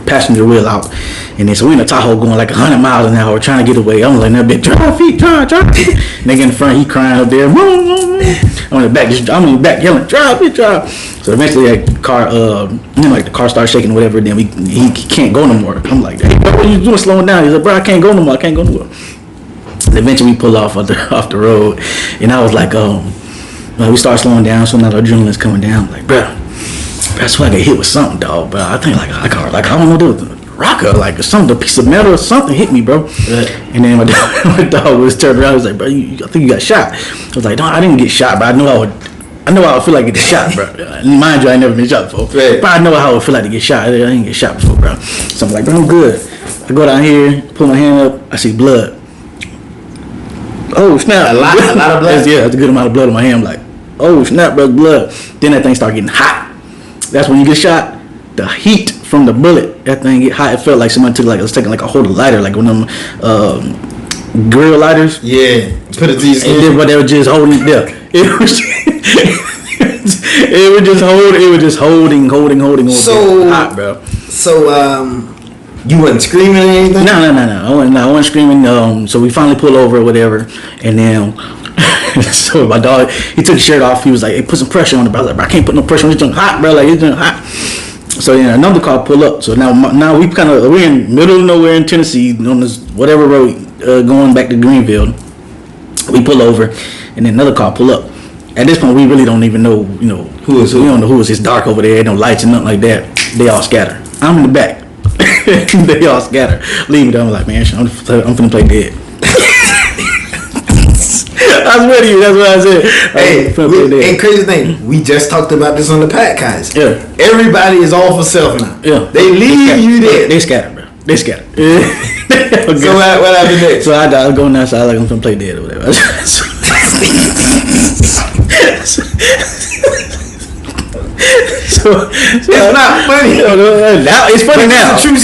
passenger wheel out, and then so we in the Tahoe going like 100 miles an hour trying to get away. I'm like, that bitch, drive feet. Nigga in the front, he crying up there. I'm in the back yelling, drive. So eventually, like car, like the car starts shaking, or whatever. Then he can't go no more. I'm like, hey, bro, what are you doing, slowing down? He's like, bro, I can't go no more. And eventually we pull off the road, and I was like, we start slowing down, so now the adrenaline's coming down. I'm like, bro, that's why I get hit with something, dog. But I think like I don't know, there was a rocker, like something, a piece of metal or something hit me, bro. Right. And then my dog was turned around. He was like, bro, I think you got shot. I was like, no, I didn't get shot, but I know I would feel like getting shot, bro. Mind you, I ain't never been shot before, right. But I know how it would feel like to get shot. I didn't get shot before, bro. So I'm like, bro, I'm good. I go down here, put my hand up, I see blood. Oh snap! A lot of blood. Yeah, that's a good amount of blood on my hand. I'm like, oh snap, bro, blood. Then that thing start getting hot. That's when you get shot. The heat from the bullet, that thing get hot. It felt like somebody was taking like a hold of lighter, like one of them grill lighters. Yeah, put it to your skin. And then, but they were just holding it there. It was just holding. So hot, bro. So you wasn't screaming or anything? No. I wasn't screaming. So we finally pull over or whatever, and then so my dog, he took his shirt off. He was like, "Hey, put some pressure on it." Bro. I was like, bro, I can't put no pressure on it. It's hot, bro. Like, it's hot. So yeah, another car pull up. So now we're in middle of nowhere in Tennessee on this whatever road going back to Greenville. We pull over, and then another car pull up. At this point, we really don't even know, who is who. We don't know who is. It's dark over there. No lights and nothing like that. They all scatter. I'm in the back. They all scatter. Leave me down. I'm like, man, I'm finna play dead. I swear to you, that's what I said. Hey, crazy thing, we just talked about this on the podcast. Yeah. Everybody is all for self now. Yeah. They leave you there. They scatter, bro. They scatter. Okay. So what happened next? So I was going outside like I'm finna play dead or whatever. So it's not funny. It's funny now. It's a true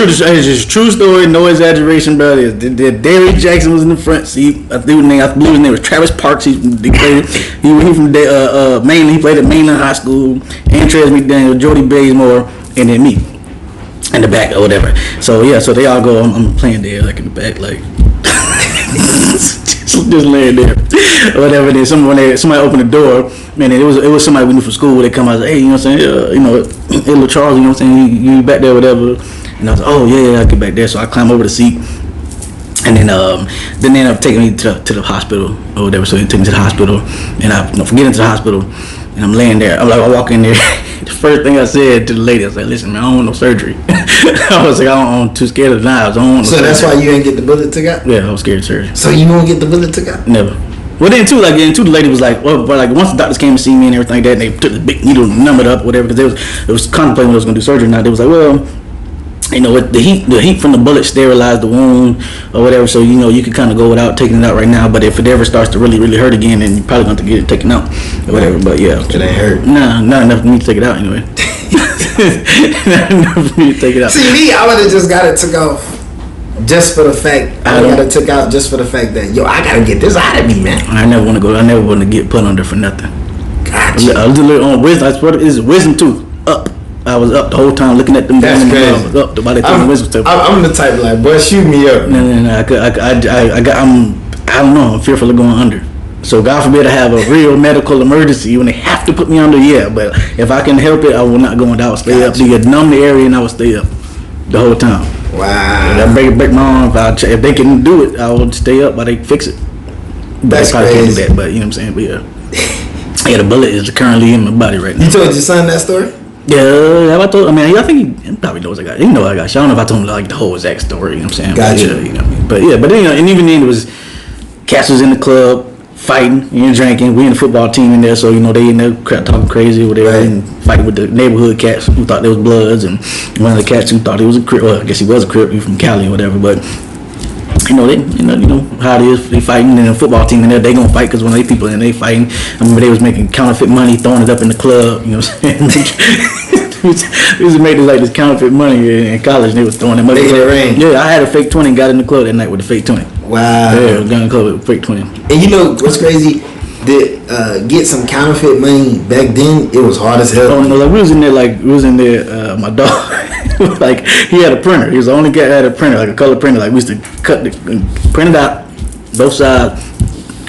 story. It's a true story. No exaggeration, bro. Derrick Jackson was in the front seat. I believe his name was Travis Parks. He from Mainland. He played at Mainland High School. Antrez McDaniel, Jody Bazemore, and then me in the back or whatever. So yeah, so they all go. I'm playing there like in the back, like just laying there, or whatever. Then somebody opened the door. Man, it was somebody we knew from school. They come out, like, hey, you know what I'm saying? Hey, little Charles, you know what I'm saying? You back there, whatever. And I was like, oh yeah, I'll get back there. So I climb over the seat, and then they ended up taking me to the hospital or whatever. So they took me to the hospital, and I get into the hospital, and I'm laying there. I walk in there. The first thing I said to the lady, I was like, listen, man, I don't want no surgery. I was like, I'm too scared of the knives. I don't want no surgery. That's why you ain't get the bullet took out? Yeah, I was scared of surgery. So you won't get the bullet took out? Never. Well, then too, the lady was like, well, but like once the doctors came to see me and everything like that, and they took the big needle and numbed it up, whatever, because it was contemplating when I was going to do surgery. Now they was like, well, you know, the heat from the bullet sterilized the wound or whatever, so you know you can kind of go without taking it out right now. But if it ever starts to really, really hurt again, then you're probably going to get it taken out or whatever. But yeah, it ain't hurt. Nah, not enough for me to take it out anyway. Not enough for me to take it out. See me, I would have just got it took off. Just for the fact, I got it took out just for the fact that, yo, I gotta get this out of me, man. I never want to get put under for nothing. Gotcha. I was a little on wisdom. I swear it's wisdom tooth up. I was up the whole time looking at them. That's crazy. I was up the body thing wisdom tooth. I'm the type like, boy, shoot me up. No. I don't know. I'm fearful of going under. So God forbid I have a real medical emergency when they have to put me under. Yeah, but if I can help it, I will not go under. I will stay up. You numb the area and I will stay up the whole time. Wow. If I break my arm, if they can do it, I will stay up while they fix it. But That's they probably crazy. can't do that. But you know what I'm saying. But yeah, the bullet is currently in my body right now. You told your son that story? Yeah, I think he probably knows I got. He know I got shot. I don't know if I told him like the whole exact story. You know what I'm saying? Gotcha. But, yeah, you know what I mean? But then, and even then it was cats was in the club fighting and drinking. We in the football team in there, so you know they in there talking crazy or whatever, and fighting with the neighborhood cats who thought they was Bloods, and one of the cats who thought he was a Crip. Well, I guess he was a Crip. He from Cali or whatever, but. You know how it is. They fighting in the football team, and they gonna fight because when they people and they fighting. I remember they was making counterfeit money, throwing it up in the club. You know what I'm saying? We was making like this counterfeit money in college, and they was throwing it money. Yeah, I had a fake 20 and got in the club that night with a fake 20. Wow. Yeah, got in the club with a fake 20. And you know what's crazy? That get some counterfeit money back then, it was hard as hell. Oh no, like we was in there. My dog. Like he had a printer. He was the only guy that had a printer, like a color printer. Like we used to print it out, both sides,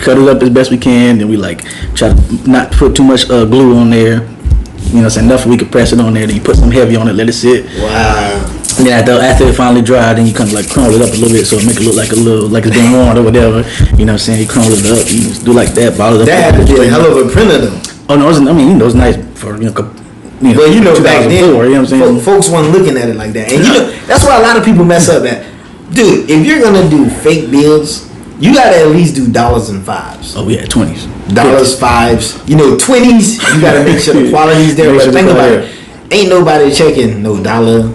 cut it up as best we can. Then we like try to not put too much glue on there. You know what I'm saying? Enough we could press it on there. Then you put some heavy on it, let it sit. Wow. And then after it finally dried, then you kind of like crumble it up a little bit so it make it look like it's been worn or whatever. You know what I'm saying? You crumble it up. You just do like that, bottle it up. That had to be a hell of a printer though. Oh no, it was nice for Well, you know, back then, you know what I'm saying? Folks weren't looking at it like that. And you know, that's why a lot of people mess up at. Dude, if you're going to do fake bills, you got to at least do dollars and fives. Oh, yeah, 20s. Dollars, fives. You know, 20s, you got to make sure the quality's there. But think about it. Ain't nobody checking no dollar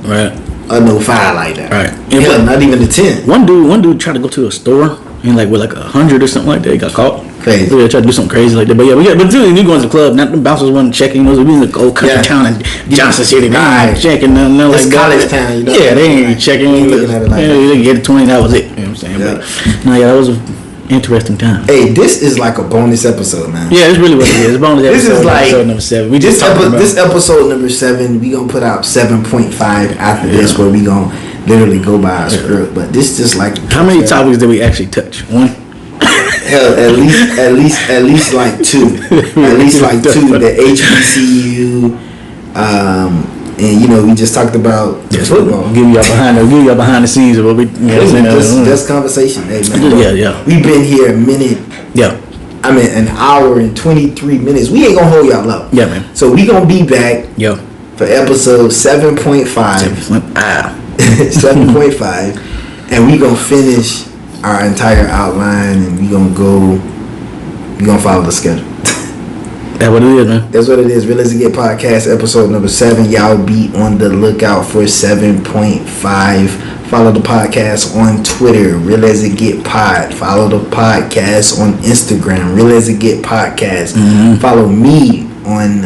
or no five like that. Right. Hell, not even the 10. One dude tried to go to a store and like with like 100 or something like that. He got caught. Crazy. Yeah, tried to do something crazy like that. But yeah, but dude, you go to the club, not the bouncers wasn't checking. We was in the old country town in Johnson City. They ain't checking nothing like that. College town, you know. Yeah, they ain't checking. Ain't looking at it like that. They get 20, that was it. You know what I'm saying? Yeah. But, that was an interesting time. Hey, this is like a bonus episode, man. Yeah, it's really what it is. It's bonus episode. This is like episode number 7. We this just episode number 7. We gonna put out 7.5 after this, where we gonna literally go by a script. But this just like how many topics did we actually touch? One. Hell, at least like 2. At least like 2. The HBCU, and you know we just talked about football. Give y'all behind the scenes of what we. Just conversation, hey man. Yeah. We've been here a minute. Yeah. I mean, an hour and 23 minutes. We ain't gonna hold y'all up. Yeah, man. So we gonna be back. Yeah. For episode 7.5. 7.5, and we gonna finish our entire outline, and we gonna follow the schedule. That's what it is, man. That's what it is. Real As It Get podcast episode number 7. Y'all be on the lookout for 7.5. Follow the podcast on Twitter, Real As It Get Pod. Follow the podcast on Instagram, Real As It Get Podcast. Mm-hmm. Follow me on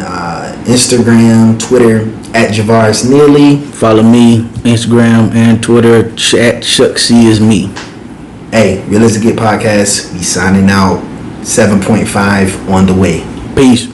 Instagram, Twitter at Javaris Neely. Follow me Instagram and Twitter at Shucksy is me. Hey, Real As It Get podcast. We signing out. 7.5 on the way. Peace.